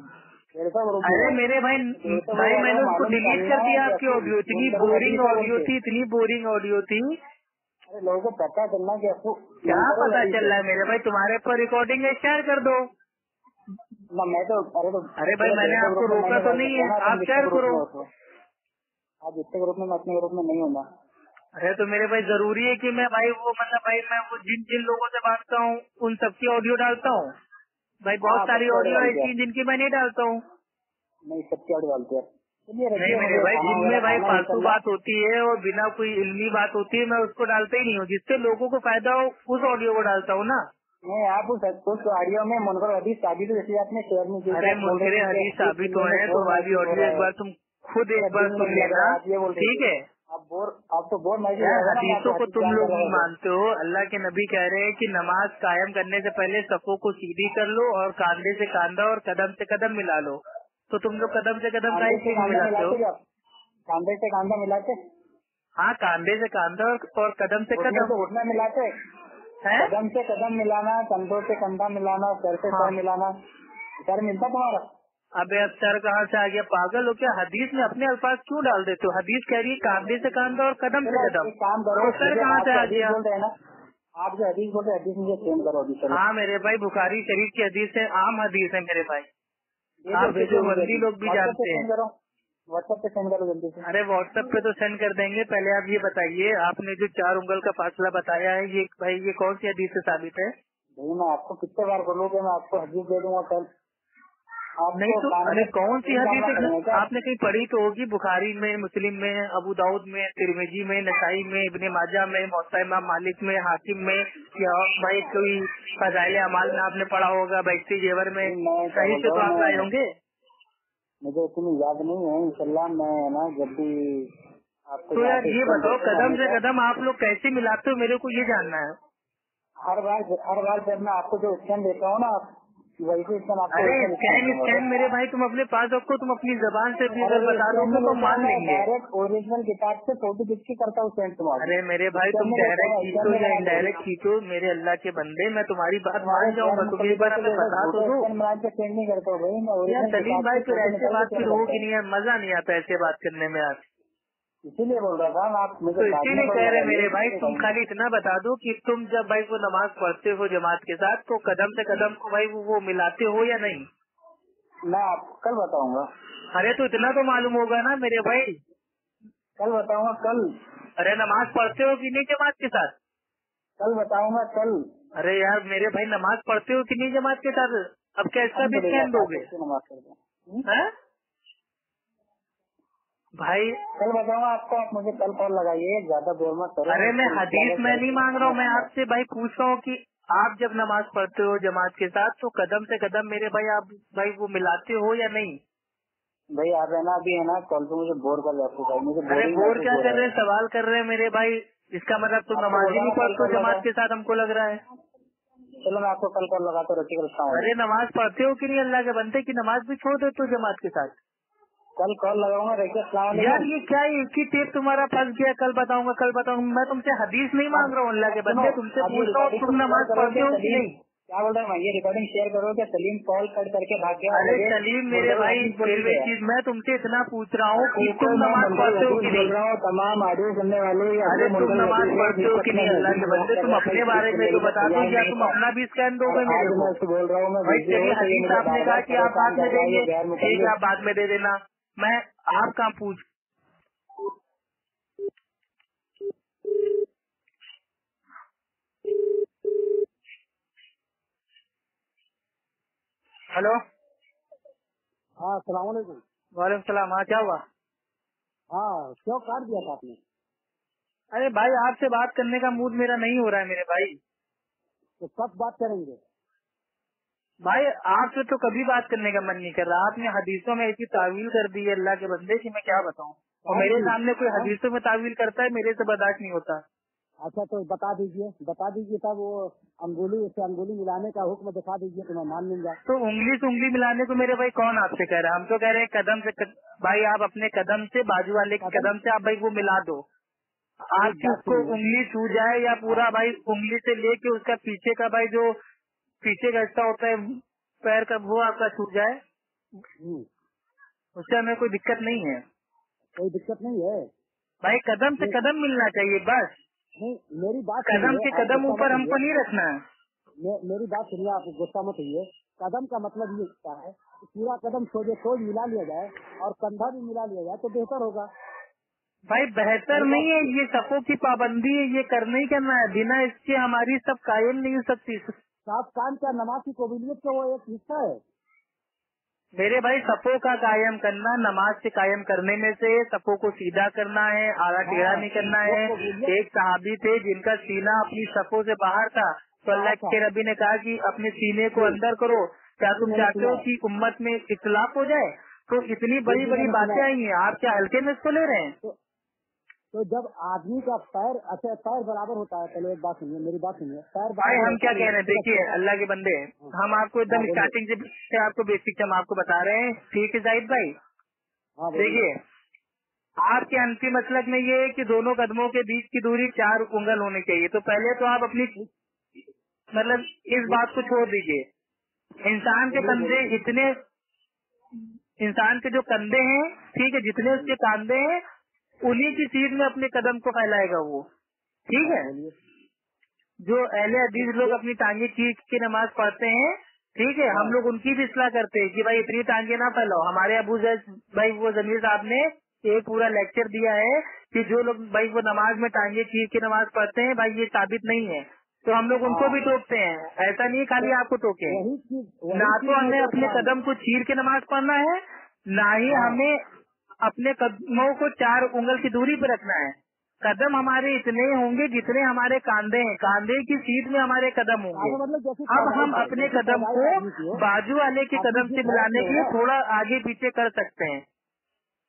अरे मेरे भाई मैंने उसको डिलीट कर दिया आपकी ऑडियो, इतनी बोरिंग ऑडियो थी, इतनी बोरिंग ऑडियो थी। अरे लोगों को पता चलना कि आपको क्या पता चल रहा है मेरे भाई, तुम्हारे पर रिकॉर्डिंग है, शेयर कर दो ना। मैं तो अरे भाई मैंने आपको रोका तो नहीं है, आप शेयर करो। आप जितने ग्रुप में, मैं अपने ग्रुप में नहीं हूँ ना। अरे तो मेरे भाई जरूरी है कि मैं भाई वो मतलब भाई मैं वो जिन जिन लोगों से बांटता हूँ उन सबकी ऑडियो डालता हूँ भाई, बहुत सारी ऑडियो ऐसी जिनकी मैं नहीं डालता हूँ। नहीं, सबकी ऑडियो डालते हैं। नहीं मेरे भाई, जिनमें भाई फालतू बात होती है और बिना कोई इल्मी बात होती है मैं उसको डालता ही नहीं हूँ, जिससे लोगों को फायदा हो उस ऑडियो को डालता हूँ ना। नहीं, आप उस ऑडियो में मुनकर हदीस साबित हो, जैसे आपने शेयर नहीं किया। अरे मुनकरे हदीस साबित हुए हैं तो वाली ऑडियो एक बार तुम खुद एक बार सुन लेना, ठीक है? आप तो बोर नहीं हदीसों को तुम लोग नहीं मानते हो। अल्लाह के नबी कह रहे हैं कि नमाज कायम करने से पहले सफों को सीधी कर लो और कांधे से कांधा और कदम से कदम मिला लो, तो तुम लोग कदम से कदम का ही मिलाते हो? कांधे से कांधा मिलाते? हाँ, कांधे से कांधा और कदम से कदम घुटना मिलाते हैं। कदम से कदम मिलाना, कंधों से कंधा मिलाना, सर से सर मिलाना, सर मिलता तुम्हारा? अबे अब सर कहाँ से आ गया, पागल हो क्या? हदीस में अपने अल्फाज क्यों डाल देते हो? हदीस कह रही है कांधे से कांधा और कदम से कदम, काम करो, सर कहाँ से आ गया? बोल रहे हैं ना आप जो हदीस बोल रहे, हदीस मुझे सेंड करो अभी। हाँ मेरे भाई, बुखारी शरीफ की हदीस है, आम हदीस है मेरे भाई, आपके जो वंदी लोग भी जानते हैं। व्हाट्सएप पे सेंड करो जल्दी से। अरे व्हाट्सएप पे तो सेंड कर देंगे, पहले आप ये बताइए, आपने जो 4 उंगल का फासला बताया है, ये भाई ये कौन सी हदीस से साबित है? नहीं, मैं आपको कितने बार बोलूँगा, मैं आपको हदीस दे दूंगा कल। नहीं तो अरे कौन सी हदीस है? आपने कहीं पढ़ी तो होगी, बुखारी में, मुस्लिम में, अबू दाऊद में, तिरमिजी में, नसाई में, इब्ने माजा में, मुवत्ता इमाम मालिक में, हाकिम में, या भाई कोई फज़ाइल अमाल में आपने पढ़ा होगा, बैठी जेवर में, सही से तो आप लाए होंगे। मुझे इतनी याद नहीं है, इंशाल्लाह मैं ना जब भी आपको। तो यार ये बताओ, कदम से कदम आप लोग कैसे मिलाते हो, मेरे को ये जानना है। हर बार जब मैं आपको जो स्कैन देता हूँ ना, वैसे स्कैन आपको। अरे स्कैन मेरे भाई तुम अपने पास रखो, तुम अपनी जबान से भी अगर बता दोगे तो मान लेंगे। डायरेक्ट ओरिजिनल किताब से फोटो खींच के करता हूँ सेंड तुम्हारा। अरे मेरे भाई तुम डायरेक्ट खींचो या इनडायरेक्ट खींचो, मेरे अल्लाह के बंदे, मैं तुम्हारी बात मान जाऊंगा, तुम एक बार हमें बता तो दो। सेंड नहीं करता भाई मैं। सलीम भाई फिर ऐसे बात फिर होगी नहीं है, मजा नहीं आता ऐसे बात करने में। आप इसीलिए बोल रहा था आप मुझे। तो इसीलिए कह रहे मेरे भाई, तुम खाली इतना बता दो कि तुम जब भाई वो नमाज पढ़ते हो जमात के साथ, तो कदम से कदम को भाई वो मिलाते हो या नहीं? मैं आपको कल बताऊंगा। अरे तो इतना तो मालूम होगा ना मेरे भाई। कल बताऊंगा कल। अरे नमाज पढ़ते हो कि नहीं जमात के साथ? कल बताऊंगा कल। अरे यार मेरे भाई नमाज पढ़ते हो कि नहीं जमात के साथ? अब कैसा भी स्कैन दोगे? नमाज पढ़ते हैं भाई? कल बताऊंगा आपको, आप मुझे कल कॉल लगाइए, ज्यादा देर मत करो। अरे मैं हदीस मैं नहीं मांग रहा हूँ, मैं आपसे भाई पूछ रहा हूँ कि आप जब नमाज पढ़ते हो जमात के साथ तो कदम से कदम मेरे भाई आप भाई वो मिलाते हो या नहीं? भाई आप है ना, अभी है ना कॉल पे मुझे बोर कर जाते भाई, मुझे। अरे बोर क्या कर रहे हैं, सवाल कर रहे हैं मेरे भाई, इसका मतलब तुम नमाज ही नहीं पढ़ते हो जमात के साथ, हमको लग रहा है। चलो मैं आपको कल कॉल लगाता हूँ। अरे नमाज पढ़ते हो कि नहीं अल्लाह के बंदे की नमाज भी छोड़ देते हो जमात के साथ? कल कॉल लगाऊंगा। यार ये क्या एक ही टेप तुम्हारा फंस गया, कल बताऊंगा। मैं तुमसे हदीस नहीं मांग रहा हूँ अल्लाह के बंदे, तुमसे पूछ रहा हूँ तुम नमाज पढ़ते हो कि नहीं? क्या बोल रहा हूँ, ये रिकॉर्डिंग शेयर करो क्या? सलीम कॉल कट करके भाग गया। अरे सलीम मेरे भाई फिर चीज मैं तुमसे इतना पूछ रहा हूँ कि तुम नमाज पढ़ते हो कि नहीं? बोल रहा हूँ तमाम ऑडियो सुनने वाले। अरे तुम नमाज पढ़ते हो कि नहीं अल्लाह के बंदे? तुम अपने बारे में तो बता दो, या तुम अपना भी स्कैन दोगे मेरे को? बोल रहा हूँ भाई चलिए हदीस आपने कहा कि आप बाद में देंगे, ठीक है आप बाद में दे देना, मैं आप कहाँ पूछ। हेलो। हाँ सलाम वालेकुम। वालेकुम सलाम। हाँ क्या हुआ? हाँ क्यों काट दिया था आपने? अरे भाई आपसे बात करने का मूड मेरा नहीं हो रहा है मेरे भाई। तो कब बात करेंगे? भाई आपसे तो कभी बात करने का मन नहीं कर रहा, आपने हदीसों में ऐसी तावील कर दी है अल्लाह के बंदे की मैं क्या बताऊं। और मेरे सामने कोई हदीसों में तावील करता है, मेरे से बर्दाश्त नहीं होता। अच्छा तो बता दीजिए तब वो अंगुली से अंगुली मिलाने का हुक्म दिखा दीजिए तो मैं मान लूंगा। तो उंगली से उंगली मिलाने को मेरे भाई कौन आपसे कह रहा है? हम तो कह रहे हैं कदम से भाई आप अपने कदम से बाजू वाले के कदम से आप भाई वो मिला दो, आपकी उसको उंगली छू जाए या पूरा भाई उंगली से लेके उसका पीछे का भाई जो पीछे का हिस्सा होता है पैर का वो आपका छू जाए, उससे हमें कोई दिक्कत नहीं है। कोई दिक्कत नहीं है भाई कदम से कदम मिलना चाहिए बस। नहीं, मेरी बात कदम से कदम ऊपर हमको नहीं रखना है। मेरी बात सुनिए, आप गुस्सा मत होइए। कदम का मतलब ये होता है कि पूरा कदम सोच मिला लिया जाए और कंधा भी मिला लिया जाए तो बेहतर होगा। भाई बेहतर नहीं है, ये सफों की पाबंदी है, ये करना ही करना है, बिना इसके हमारी सब कायम नहीं हो सकती। साफ कान क्या नमाज की काबिलियत का वो एक हिस्सा है मेरे भाई सफों का कायम करना नमाज से कायम करने में से सफों को सीधा करना है, आधा टेढ़ा नहीं करना है। एक सहाबी थे जिनका सीना अपनी सफों से बाहर था, तो अल्लाह के नबी ने कहा कि अपने सीने को अंदर करो, क्या तुम चाहते हो कि उम्मत में इख्तिलाफ हो जाए? तो इतनी बड़ी बड़ी बातें आई हैं, आप क्या हल्के में इसको ले रहे हैं? तो जब आदमी का पैर पैर बराबर होता है, पहले एक बात सुनिए, मेरी बात सुनिए। पैर भाई हम क्या कह रहे हैं, देखिए अल्लाह के बंदे हम आपको एकदम स्टार्टिंग से आपको बेसिक हम आपको बता रहे हैं, ठीक है जाहिद भाई? देखिए आपके अंतिम मसलक में ये है कि दोनों कदमों के बीच की दूरी 4 उंगल होनी चाहिए। तो पहले तो आप अपनी मतलब इस बात को छोड़ दीजिए, इंसान के कंधे इतने, इंसान के जो कंधे हैं ठीक है, जितने उसके कांधे हैं उन्हीं की सीध में अपने कदम को फैलाएगा वो, ठीक है? जो अहले हदीस लोग अपनी टांगे खींच के नमाज पढ़ते हैं ठीक है, हम लोग उनकी भी इस्लाह करते हैं कि भाई इतनी टांगे ना फैलाओ। हमारे अबू जैद भाई वो जमीर साहब ने एक पूरा लेक्चर दिया है कि जो लोग भाई वो नमाज में टांगे चीर के नमाज पढ़ते हैं भाई ये साबित नहीं है, तो हम लोग उनको भी टोकते हैं। ऐसा नहीं खाली आपको टोके, ना तो हमें अपने कदम को चीर के नमाज पढ़ना है, ना ही हमें अपने कदमों को 4 उंगल की दूरी पर रखना है। कदम हमारे इतने होंगे जितने हमारे कांधे हैं, कांधे की सीध में हमारे कदम होंगे। अब हम अपने कदम को बाजू वाले के कदम से मिलाने के लिए थोड़ा आगे पीछे कर सकते हैं,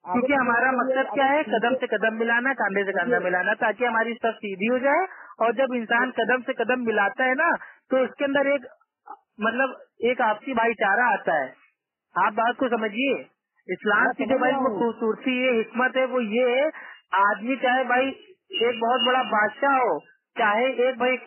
क्योंकि हमारा मकसद क्या है, कदम से कदम मिलाना, कांधे से कांधा मिलाना, ताकि हमारी सब सीधी हो जाए। और जब इंसान कदम से कदम मिलाता है ना, तो उसके अंदर एक मतलब एक आपसी भाईचारा आता है। आप बात को समझिए। इस्लाम की जो भाई वो खूबसूरती है, हिकमत है, वो ये है, आदमी चाहे भाई एक बहुत बड़ा बादशाह हो, चाहे एक भाई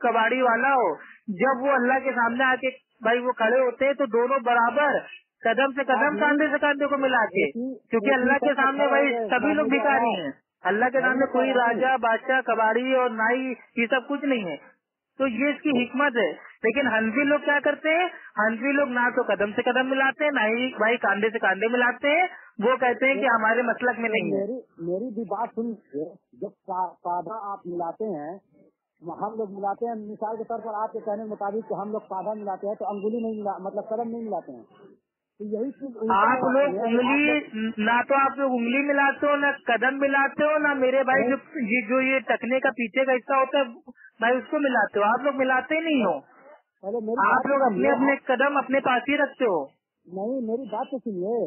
कबाड़ी वाला हो, जब वो अल्लाह के सामने आके भाई वो खड़े होते हैं तो दोनों बराबर कदम से कदम, कांधे से कांधे को मिला के, क्योंकि अल्लाह के सामने भाई सभी लोग भिखारी हैं। अल्लाह के सामने कोई राजा, बादशाह, कबाड़ी और नाई ये सब कुछ नहीं है। तो ये इसकी हिकमत है। लेकिन हनफी लोग क्या करते हैं, हनफी लोग ना तो कदम से कदम मिलाते हैं, ना ही भाई कांधे से कांधे मिलाते हैं। वो कहते हैं कि हमारे मसलक में नहीं है। मेरी भी बात सुनिए, जब कांधा आप मिलाते हैं, हम लोग मिलाते हैं, मिसाल के तौर पर आपके कहने के मुताबिक हम लोग कांधा मिलाते हैं तो अंगुली नहीं मिला, मतलब कदम नहीं मिलाते हैं, तो यही चीज आप लोग उंगली, ना तो आप लोग उंगली मिलाते हो, ना कदम मिलाते हो, ना मेरे भाई जो ये टखने का पीछे का हिस्सा होता है भाई उसको मिलाते हो। आप लोग मिलाते ही नहीं हो, आप लोग अपने अपने कदम अपने पास ही रखते हो। नहीं, मेरी बात तो सुनिए,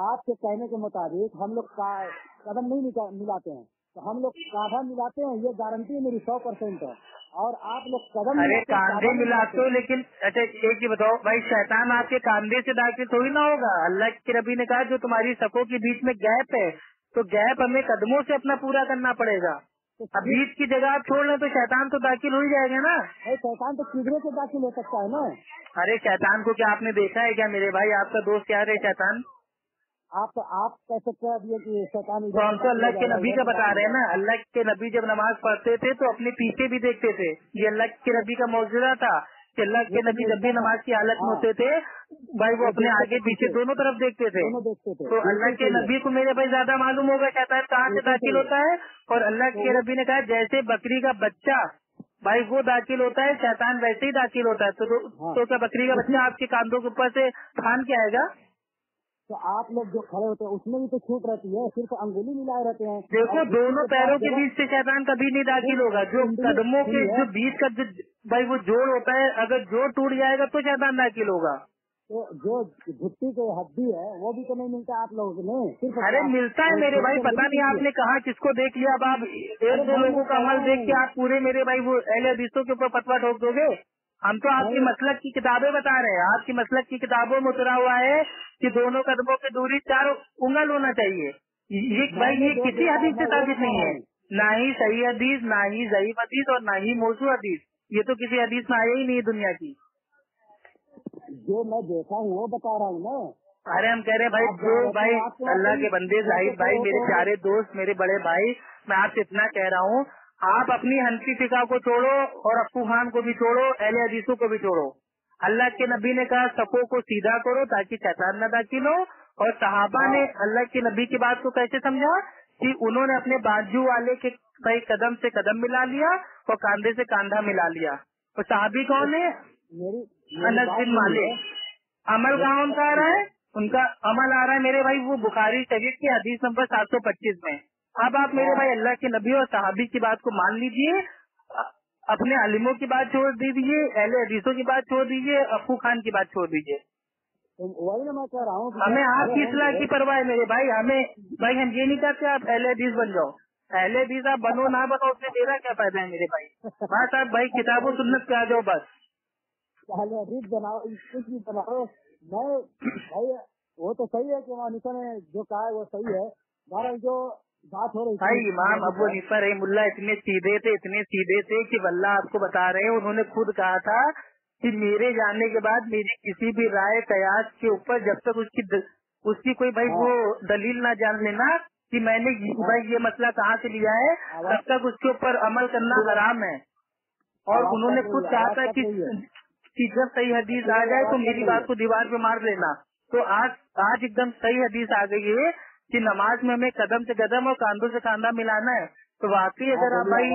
आपके कहने के मुताबिक हम लोग कदम नहीं मिलाते हैं, तो हम लोग कांधा मिलाते हैं, ये गारंटी है मेरी 100% है। और आप लोग कदम, अरे कांधे मिलाते हो, लेकिन अच्छा एक ही बताओ भाई, शैतान आपके कांधे से दाखिल थोड़ी ना होगा। अल्लाह के नबी ने कहा जो तुम्हारी सफों के बीच में गैप है, तो गैप हमें कदमों से अपना पूरा करना पड़ेगा। अब बीच की जगह आप छोड़ लें तो शैतान तो दाखिल हो ही जाएगा ना। शैतान तो किधरे से दाखिल हो सकता है ना। अरे शैतान को क्या आपने देखा है क्या मेरे भाई? आपका दोस्त यार है शैतान। आप कैसे कह दिए कि शैतान? तो हम तो अल्लाह के नबी का बता रहे हैं ना। अल्लाह के नबी जब नमाज पढ़ते थे तो अपने पीछे भी देखते थे। ये अल्लाह के नबी का मौजूदा था कि अल्लाह के नबी जब भी नमाज की हालत में होते थे भाई वो अपने आगे पीछे दोनों तरफ देखते थे। तो अल्लाह के नबी को मेरे भाई ज्यादा मालूम होगा शैतान कहाँ से दाखिल होता है। और अल्लाह के नबी ने कहा जैसे बकरी का बच्चा भाई वो दाखिल होता है, शैतान वैसे ही दाखिल होता है। तो क्या बकरी का बच्चा आपके कांधों के ऊपर से फान के आएगा? तो आप लोग जो खड़े होते हैं उसमें भी तो छूट रहती है, सिर्फ अंगुली मिलाए रहते हैं। देखो दोनों पैरों के बीच से शैतान कभी नहीं दाखिल होगा। जो कदमों के जो बीच का जो भाई वो जोड़ होता है, अगर जोड़ टूट जाएगा तो शैतान दाखिल होगा। तो जो घुट्टी की हड्डी है वो भी तो नहीं मिलता आप लोगों को नहीं? अरे मिलता है मेरे भाई, पता नहीं आपने कहा किसको देख लिया। अब आप एक दो लोगों का अमल देख के आप पूरे मेरे भाई वो अहले हदीसों के ऊपर फतवा ठोक दोगे। हम तो आपकी मसलक की किताबें बता रहे हैं। आपकी मसलक की किताबों में उतरा हुआ है कि दोनों कदमों की दूरी 4 उंगल होना चाहिए। ये भाई ये किसी हदीस से साबित नहीं है, ना ही सही हदीस, ना ही ज़ईफ हदीस और ना ही मौजू हदीस। ये तो किसी हदीस में आया ही नहीं है दुनिया की। जो मैं देखा हूँ वो बता रहा हूँ ना। अरे हम कह रहे हैं भाई जो भाई अल्लाह के बंदे जाहिद भाई, मेरे प्यारे दोस्त, मेरे बड़े भाई, मैं आपसे इतना कह रहा हूँ, आप अपनी हनफी फिका को छोड़ो और अप्पू खान को भी छोड़ो, अहले हदीसों को भी छोड़ो। अल्लाह के नबी ने कहा सफों को सीधा करो ताकि शैतान न दाखिल हो। और सहाबा ने अल्लाह के नबी की बात को कैसे समझा कि उन्होंने अपने बाजू वाले के भाई कदम से कदम मिला लिया और कांधे से कांधा मिला लिया। और साहबी कौन है? अनस बिन मालिक। अमल कहाँ उनका आ रहा है? उनका अमल आ रहा है मेरे भाई वो बुखारी शरीफ की हदीस नंबर 725 में। अब आप मेरे भाई अल्लाह के नबी और सहाबी की बात को मान लीजिए, अपने अलिमों की बात छोड़ दीजिए, अहले हदीसों की बात छोड़ दीजिए, अप्पू खान की बात छोड़ दीजिए। वही ना मैं कह रहा हूँ, हमें आपकी इस्लाह की परवाह है मेरे भाई। हमें भाई हम ये नहीं चाहते आप अहले हदीस बन जाओ। अहले हदीस आप बनो ना बनो उससे मेरा क्या फायदा है मेरे भाई। बस आप भाई किताबों सुन्नत पे आ जाओ बस। पहले हदीस बनाओ, कुछ भी बनाओ। मैं भाई वो तो सही है कि हनीफा ने जो कहा है वो सही है। बहरहाल जो बात हो रही भाई इमाम अबू हनीफा रहमुल्लाह इतने सीधे थे कि वल्लाह आपको बता रहे हैं, उन्होंने खुद कहा था कि मेरे जाने के बाद मेरी किसी भी राय कयास के ऊपर जब तक उसकी कोई भाई वो दलील ना जान लेना कि मैंने भाई ये मसला कहाँ से लिया है, तब तक उसके ऊपर अमल करना हराम है। और उन्होंने खुद कहा था कि कि जब सही हदीस आ जाए तो मेरी बात को दीवार पे मार देना। तो आज एकदम सही हदीस आ गई है कि नमाज में हमें कदम से कदम और कांधों से कांधा मिलाना है। तो वाकई अगर आप भाई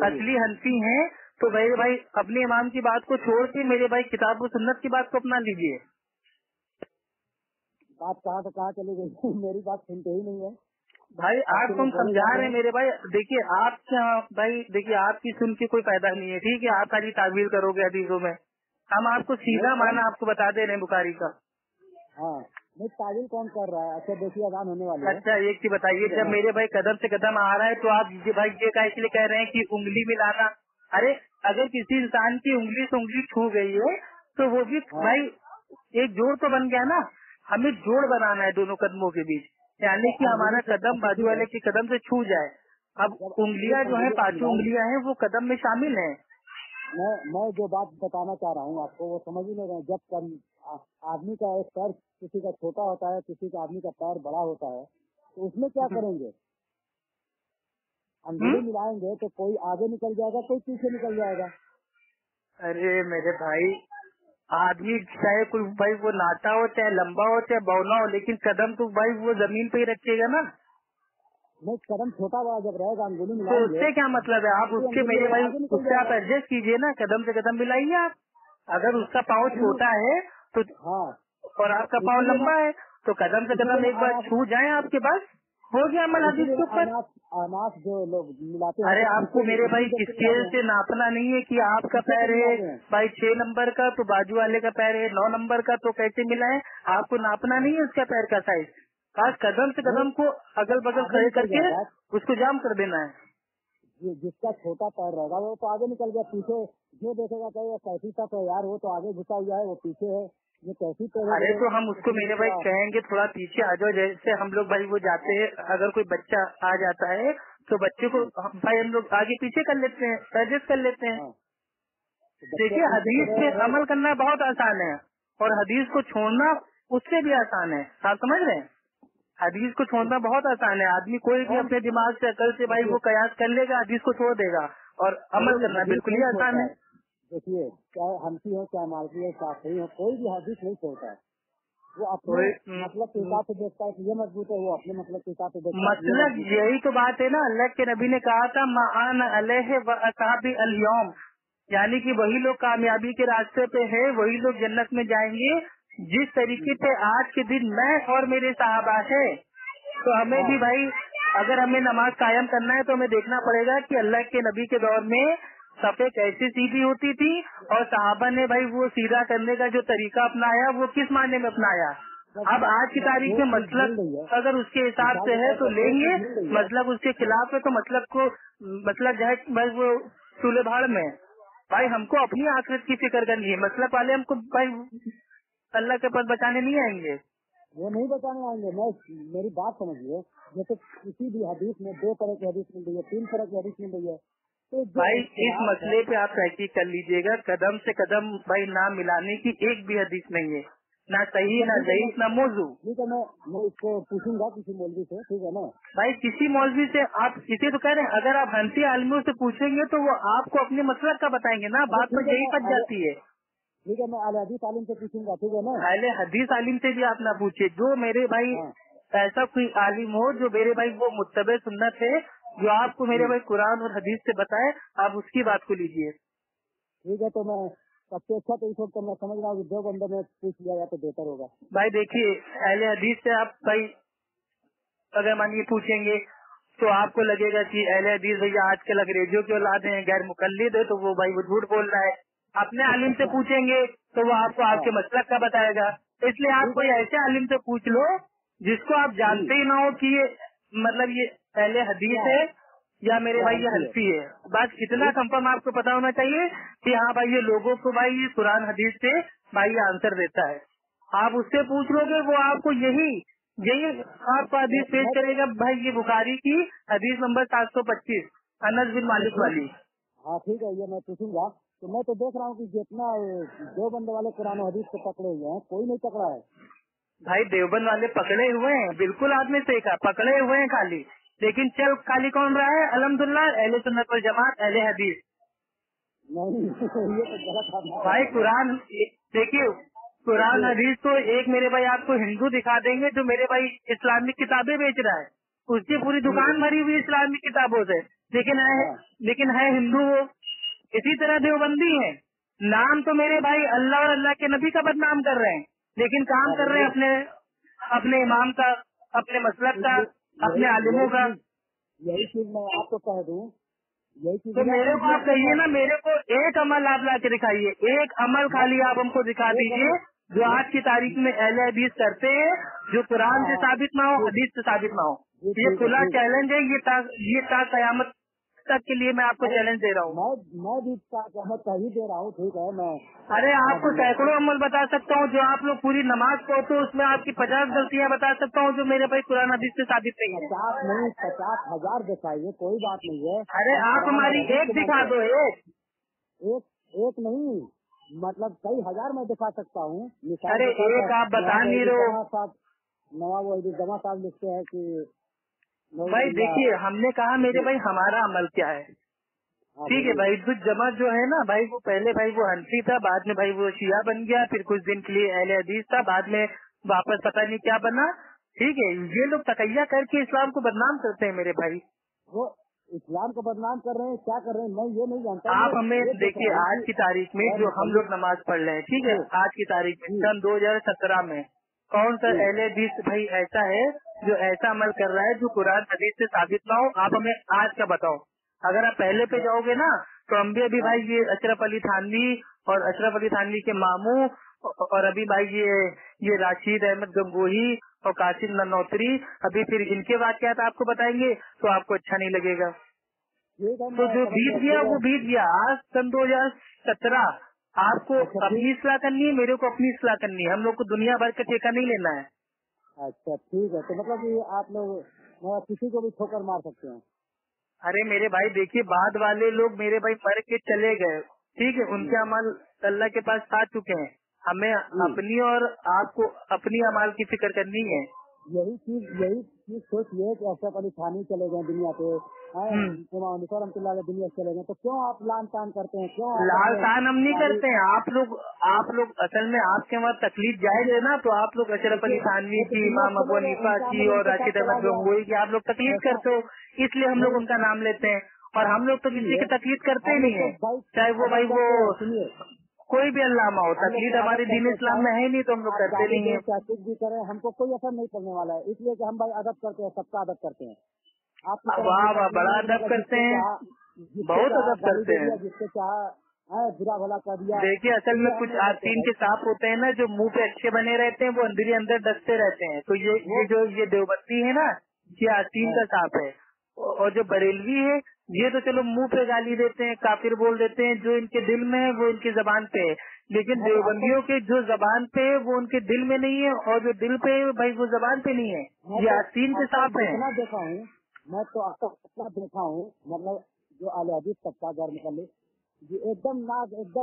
असली हनफी हैं तो भाई अपने इमाम की बात को छोड़ के मेरे भाई किताब और सुन्नत की बात को अपना लीजिए। बात कहाँ से कहाँ चली गई मेरी बात सुनते ही नहीं है भाई। आपको हम समझा रहे हैं मेरे भाई। देखिए आपकी सुन के कोई फायदा नहीं है, ठीक है। आप खाली तावील करोगे हदीसों में, हम आपको सीधा माना आपको बता दे रहे हैं बुखारी का। हाँ नहीं, तावील कौन कर रहा है? अच्छा देखिए अजान होने वाली है। अच्छा एक चीज बताइए, जब मेरे भाई कदम से कदम आ रहा है तो आप भाई ये का इसलिए कह रहे हैं कि उंगली मिलाना। अरे अगर किसी इंसान की उंगली से उंगली छू गई है तो वो भी भाई एक जोड़ तो बन गया ना। हमें जोड़ बनाना है दोनों कदमों के बीच, यानी कि हमारा कदम बाजू वाले के कदम से छू जाए। अब उंगलियां जो है 5 उंगलियां हैं वो कदम में शामिल हैं। मैं जो बात बताना चाह रहा हूँ आपको वो समझ ही नहीं रहे। जब आदमी का एक पैर किसी का छोटा होता है, किसी का आदमी का पैर बड़ा होता है, तो उसमें क्या करेंगे? अंगुली मिलाएंगे तो कोई आगे निकल जाएगा, कोई पीछे निकल जाएगा। अरे मेरे भाई, आदमी चाहे कोई भाई वो नाटा हो, चाहे लंबा हो, चाहे बौना हो, लेकिन कदम तो भाई वो जमीन पे ही रखेगा ना। नहीं, कदम छोटा बड़ा जब रहेगा अंगुली तो मिलाएंगे उससे क्या मतलब है? आप उसके मेरे भाई उससे आप एडजस्ट कीजिए ना, कदम से कदम मिलाइए आप। अगर उसका पाँव छोटा है तो हाँ, और आपका पाँव लंबा है तो कदम से कदम एक बार छू जाए आपके पास, हो गया अमल हदीस के ऊपर। अनाज जो लोग मिलाते हैं। अरे आपको मेरे भाई स्केल से नापना नहीं है कि आपका पैर है भाई 6 नंबर का तो बाजू वाले का पैर है 9 नंबर का, तो कैसे मिलाएं? आपको नापना नहीं है उसका पैर का साइज। आज कदम से कदम को अगल बगल खड़े करके उसको जाम कर देना है। जिसका छोटा पैर रहेगा वो तो आगे निकल गया, पीछे जो देखेगा कहेगा कैसी तक है यार, वो तो आगे घुसा हुआ है, वो पीछे है, ये कैसी पैर। अरे तो हम उसको मेरे भाई कहेंगे थोड़ा पीछे आ जाओ। जैसे हम लोग भाई वो जाते हैं, अगर कोई बच्चा आ जाता है तो बच्चे को भाई हम लोग आगे पीछे कर लेते हैं, एडजस्ट कर लेते हैं। देखिए हदीस पे अमल करना बहुत आसान है और हदीस को छोड़ना उससे भी आसान है। आप समझ रहे हैं? हदीस को छोड़ना बहुत आसान है। आदमी कोई भी अपने दिमाग से अकल से भाई वो कयास कर लेगा, हदीस को छोड़ देगा, और अमल करना बिल्कुल ही आसान है। देखिए चाहे हनफी हो, चाहे मालकी हो, शाफी हो, कोई भी हदीस नहीं छोड़ता है। वो अपने मतलब के हिसाब से देखता है कि ये मजबूत है, वो अपने मतलब के हिसाब से देखता है। मतलब यही तो बात है ना, अल्लाह के नबी ने कहा था मान अलैहि व असहाबी अल-यौम, यानी कि वही लोग कामयाबी के रास्ते पे है, वही लोग जन्नत में जाएंगे जिस तरीके से आज के दिन मैं और मेरे साहबा है। तो हमें भी भाई अगर हमें नमाज कायम करना है तो हमें देखना पड़ेगा कि अल्लाह के नबी के दौर में सफे कैसे सीधी होती थी और साहबा ने भाई वो सीधा करने का जो तरीका अपनाया वो किस मायने में अपनाया। अब आज की तारीख में मतलब अगर उसके हिसाब से है तो लेंगे, मतलब उसके खिलाफ है तो मतलब को मतलब जो है भाई वो चूल्हे भाड़ में। भाई हमको अपनी आखिरत की फिक्र करनी है, मतलब वाले हमको भाई अल्लाह के पास बचाने नहीं आएंगे, वो नहीं बचाने आएंगे। मैं मेरी बात समझिए, जैसे किसी भी हदीस में 2 तरह की हदीस मिल रही है, 3 तरह की हदीस मिल रही है, तो भाई इस मसले पे आप तहकीक कर लीजिएगा। कदम से कदम भाई ना मिलाने की एक भी हदीस नहीं है, ना सही ना ज़ईफ ना मौजू। ठीक है, मैं इसको पूछूंगा किसी मौलवी से, ठीक है ना भाई? किसी मौलवी से आप इसे तो कह रहे हैं, अगर आप हनफी आलिमों से पूछेंगे तो वो आपको अपने मसलक का बताएंगे ना, बात में यही फंस जाती है। ठीक है, मैं अहले हदीस आलिम से पूछूंगा, ठीक है ना। अहले हदीस आलिम से भी आप ना पूछिए, जो मेरे भाई ऐसा कोई आलिम हो जो मेरे भाई वो मुत्तबे सुन्नत है, जो आपको मेरे भाई कुरान और हदीस से बताए, आप उसकी बात को लीजिए। ठीक है, तो मैं सबसे अच्छा तो इस वक्त मैं समझ रहा हूँ 2 बंदों में पूछ लिया जाए तो बेहतर होगा। भाई देखिए अहले हदीस से आप भाई अगर मानिए पूछेंगे तो आपको लगेगा कि अहले हदीस भैया आजकल अंग्रेजों की औलाद हैं, गैर मुकल्लिद है, तो वो भाई वो झूठ बोल रहा है। अपने आलिम से पूछेंगे तो वो आपको आपके मसलक का बताएगा। इसलिए आप कोई ऐसे आलिम से पूछ लो जिसको आप जानते ही ना हो कि ये मतलब ये अहले हदीस है या मेरे भाई ये हनफी है। बस इतना कंफर्म आपको पता होना चाहिए कि हाँ भाई ये लोगों को भाई ये कुरान हदीस से भाई ये आंसर देता है। आप उससे पूछ लोगे वो आपको यही आपको हदीस पेश करेगा। भाई ये बुखारी की हदीस नंबर 725 अनस बिन मालिक वाली। हाँ ठीक है, ये मैं पूछूंगा। तो मैं तो देख रहा हूँ कि जितना 2 बंदे वाले कुरान हदीस को पकड़े हुए हैं, कोई नहीं पकड़ा है। भाई देवबंद वाले पकड़े हुए हैं, बिल्कुल आपने सही कहा, पकड़े हुए हैं खाली, लेकिन चल खाली कौन रहा है? अल्हम्दुलिल्लाह अहले सुन्नत वल जमात अहले हदीस। नहीं ये तो गलत है भाई। कुरान देखिए, कुरान हदीस तो एक मेरे भाई आपको हिंदू दिखा देंगे जो मेरे भाई इस्लामिक किताबें बेच रहा है, उसकी पूरी दुकान भरी हुई इस्लामिक किताबों से, लेकिन है हिंदू वो। इसी तरह देवबंदी है, नाम तो मेरे भाई अल्लाह और अल्लाह के नबी का बदनाम कर रहे हैं, लेकिन काम कर रहे हैं अपने इमाम का, अपने मसलक का, अपने आलिमों का। यही चीज मैं आपको कह दूं, यही चीज तो मेरे को आप कहिए ना, मेरे को एक अमल आप ला के दिखाइए, एक अमल खाली आप हमको दिखा दीजिए जो आज की तारीख में अहले हदीस करते हैं, जो कुरान से साबित ना हो, हदीस से साबित ना हो। ये खुला चैलेंज है, ये ता कयामत तक के लिए मैं आपको चैलेंज दे रहा हूँ। मैं भी कयामत का ही दे रहा हूँ, ठीक है। मैं अरे आपको सैकड़ों अमल बता सकता हूँ, जो आप लोग पूरी नमाज पढ़ते हो उसमें आपकी 50 गलतियाँ बता सकता हूँ जो मेरे भाई कुरान हदीस से साबित नहीं है। 50 नहीं 50,000 दिखाइए, कोई बात नहीं है। अरे आप हमारी एक दिखा दो, एक नहीं, मतलब कई हजार में दिखा सकता हूँ। अरे एक आप बता नहीं रहे हो। नवाब जमा साहब लिखते हैं कि भाई देखिए, हमने कहा मेरे भाई हमारा अमल क्या है, ठीक है भाई। जमा जो है ना भाई, वो पहले भाई वो हनफी था, बाद में भाई वो शिया बन गया, फिर कुछ दिन के लिए अहले हदीस था, बाद में वापस पता नहीं क्या बना, ठीक है। ये लोग तकैया करके इस्लाम को बदनाम करते हैं मेरे भाई। वो इस्लाम को बदनाम कर रहे हैं, क्या कर रहे हैं मैं ये नहीं जानता। आप हमें देखिए, आज की तारीख में जो हम लोग नमाज पढ़ रहे हैं, ठीक है, आज की तारीख में सन 2017 में कौन सा अहले हदीस भाई ऐसा है जो ऐसा अमल कर रहा है जो कुरान हदीस से साबित ना हो? आप हमें आज का बताओ। अगर आप पहले पे जाओगे ना तो हम भी अभी भाई ये अशरफ अली थानवी और अशरफ अली थानवी के मामू और अभी भाई ये राशिद अहमद गंगोही और कासिम ननौतरी, अभी फिर इनके वाक़यात आपको बताएंगे तो आपको अच्छा नहीं लगेगा। तो जो बीत गया वो बीत गया। आज सन 2017 आपको अपनी इस्लाह करनी है, मेरे को अपनी इस्लाह करनी है, हम लोग को दुनिया भर का ठेका नहीं लेना है। अच्छा ठीक है, तो मतलब कि आप लोग किसी को भी ठोकर मार सकते हैं। अरे मेरे भाई देखिए, बाद वाले लोग मेरे भाई मर के चले गए, ठीक है, उनके अमल अल्लाह के पास आ चुके हैं, हमें अपनी और आपको अपनी अमाल की फिक्र करनी है। यही चीज सोचिए कि अशरफ अली थानवी चले गए दुनिया पे, दुनिया चले गए, तो क्यों आप लान तान करते हैं? क्यों लाल तान हम नहीं करते हैं। आप लोग असल में आपके वहाँ तकलीफ जायज है ना, तो आप लोग अशरफ अली थानवी की, इमाम अबू हनीफा की और राशिद अहमद गंगोही की आप लोग तकलीफ करते हो, इसलिए हम लोग उनका नाम लेते हैं। और हम लोग तो किसी की तकलीफ करते ही नहीं है, चाहे वो भाई वो कोई भी अल्लामा हो। तकलीफ हमारे दीन इस्लाम में है नहीं तो हम लोग करते नहीं है। कुछ भी करें हमको कोई असर नहीं पड़ने वाला है, इसलिए कि हम भाई अदब करते हैं, सबका अदब करते हैं। आप वाह वाह, बड़ा अदब करते हैं, बहुत अदब करते हैं। जिससे चाह बुरा भला कर दिया। देखिए असल में कुछ आस्तीन के सांप होते हैं ना, जो मुंह पे अच्छे बने रहते हैं, वो अंदर ही अंदर डसते रहते हैं। तो ये देवबंदी है ना, ये आस्तीन का सांप है। और जो बरेलवी है ये तो चलो मुंह पे गाली देते हैं, काफिर बोल देते हैं, जो इनके दिल में है वो इनकी जबान पे है, लेकिन देवबंदियों के जो जबान पे है वो उनके दिल में नहीं है, और जो दिल पे है भाई वो जबान पे नहीं है। ये आस्तीन के सांप है। देखा हूँ मैं तो आपका देखा हूँ, मतलब जो अहले हदीस तबका गैर मुकल्लिद एकदम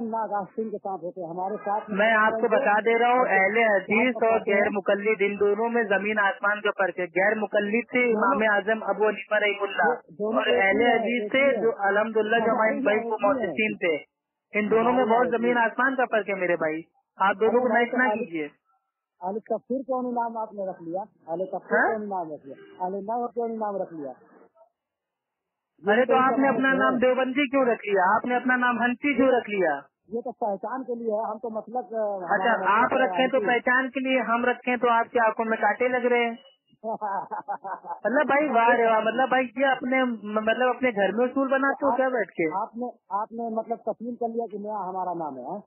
नाग आस्तीन के सांप होते हैं हमारे साथ। मैं आपको बता दे रहा हूँ, अहले हदीस और गैर मुकल्लिद इन दोनों में जमीन आसमान का फर्क है। गैर मुकल्लिद से इमाम आजम अबू हनीफा रहमतुल्लाह, और अहले हदीस से जो अल्हम्दुलिल्लाह जो हमारे भाई को मुहद्दिसीन थे, इन दोनों में बहुत जमीन आसमान का फर्क है मेरे भाई। आप दोनों को मैच ना कीजिए। अली तफसीर क्यों नाम आपने रख लिया? अली तफसीर क्यों नाम रख लिया? अली क्यों नाम रख लिया? अरे तो आपने अपना नाम देवबंदी क्यों रख लिया? आपने अपना नाम हंसी क्यों रख लिया? ये तो पहचान के लिए है, हम तो मतलब। अच्छा आप रखें तो पहचान के लिए, हम रखें तो आपकी आंखों में कांटे लग रहे हैं। मतलब भाई वाह रे वाह, मतलब भाई ये अपने घर में उसूल बनाते हो क्या बैठ के? आपने मतलब तस्लीम कर लिया कि मेरा हमारा नाम है।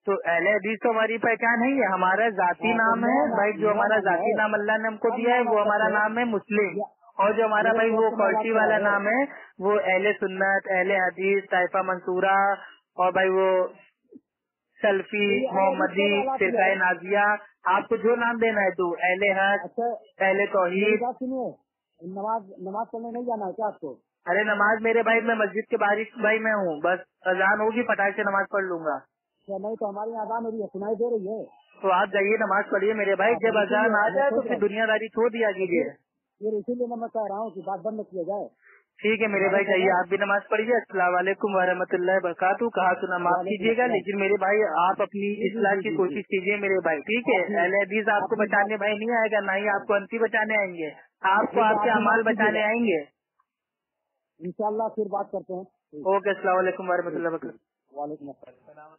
तो अहले हदीस तो हमारी पहचान है, हमारा जाती नाम है भाई। जो हमारा जाती नाम अल्लाह ने हमको दिया है वो हमारा नाम है मुस्लिम, और जो हमारा भाई वो क्वालिटी वाला नाम है वो अहले सुन्नत, अहले हदीस, ताइफा मंसूरा, और भाई वो सल्फी, मोहम्मदी, फिरकाए नाजिया। आपको जो नाम देना है तो अहले हक, अहले तौहीद। नमाज पढ़ने नहीं जाना है क्या आपको? अरे नमाज मेरे भाई मैं मस्जिद के बाहर भाई मैं हूँ, बस अजान होगी फटाक से नमाज पढ़ लूंगा। नहीं तो हमारी अजान हो रही है, सुनाई दे रही है। तो आप जाइए नमाज पढ़िए मेरे भाई, जब अजान आ जाए तो फिर दुनियादारी छोड़ दिया कीजिए। फिर इसीलिए मैं कह रहा हूँ कि बात बंद किया जाए। ठीक है मेरे भाई, जाइए आप भी नमाज पढ़िए। अस्सलाम वालेकुम वरहमतुल्लाहि वबरकातुहू। कहा सुना माफ कीजिएगा, लेकिन मेरे भाई आप अपनी इस्लाह की कोशिश कीजिए मेरे भाई, ठीक है। अहले हदीस आपको बचाने भाई नहीं आएगा, ना ही आपको अंती बचाने आएंगे, आपको आपके अमाल बचाने आएंगे इंशाल्लाह। फिर बात करते हैं। ओके, अस्सलाम वालेकुम वरहमतुल्लाहि वबरकातुहू। वालेकुम अस्सलाम।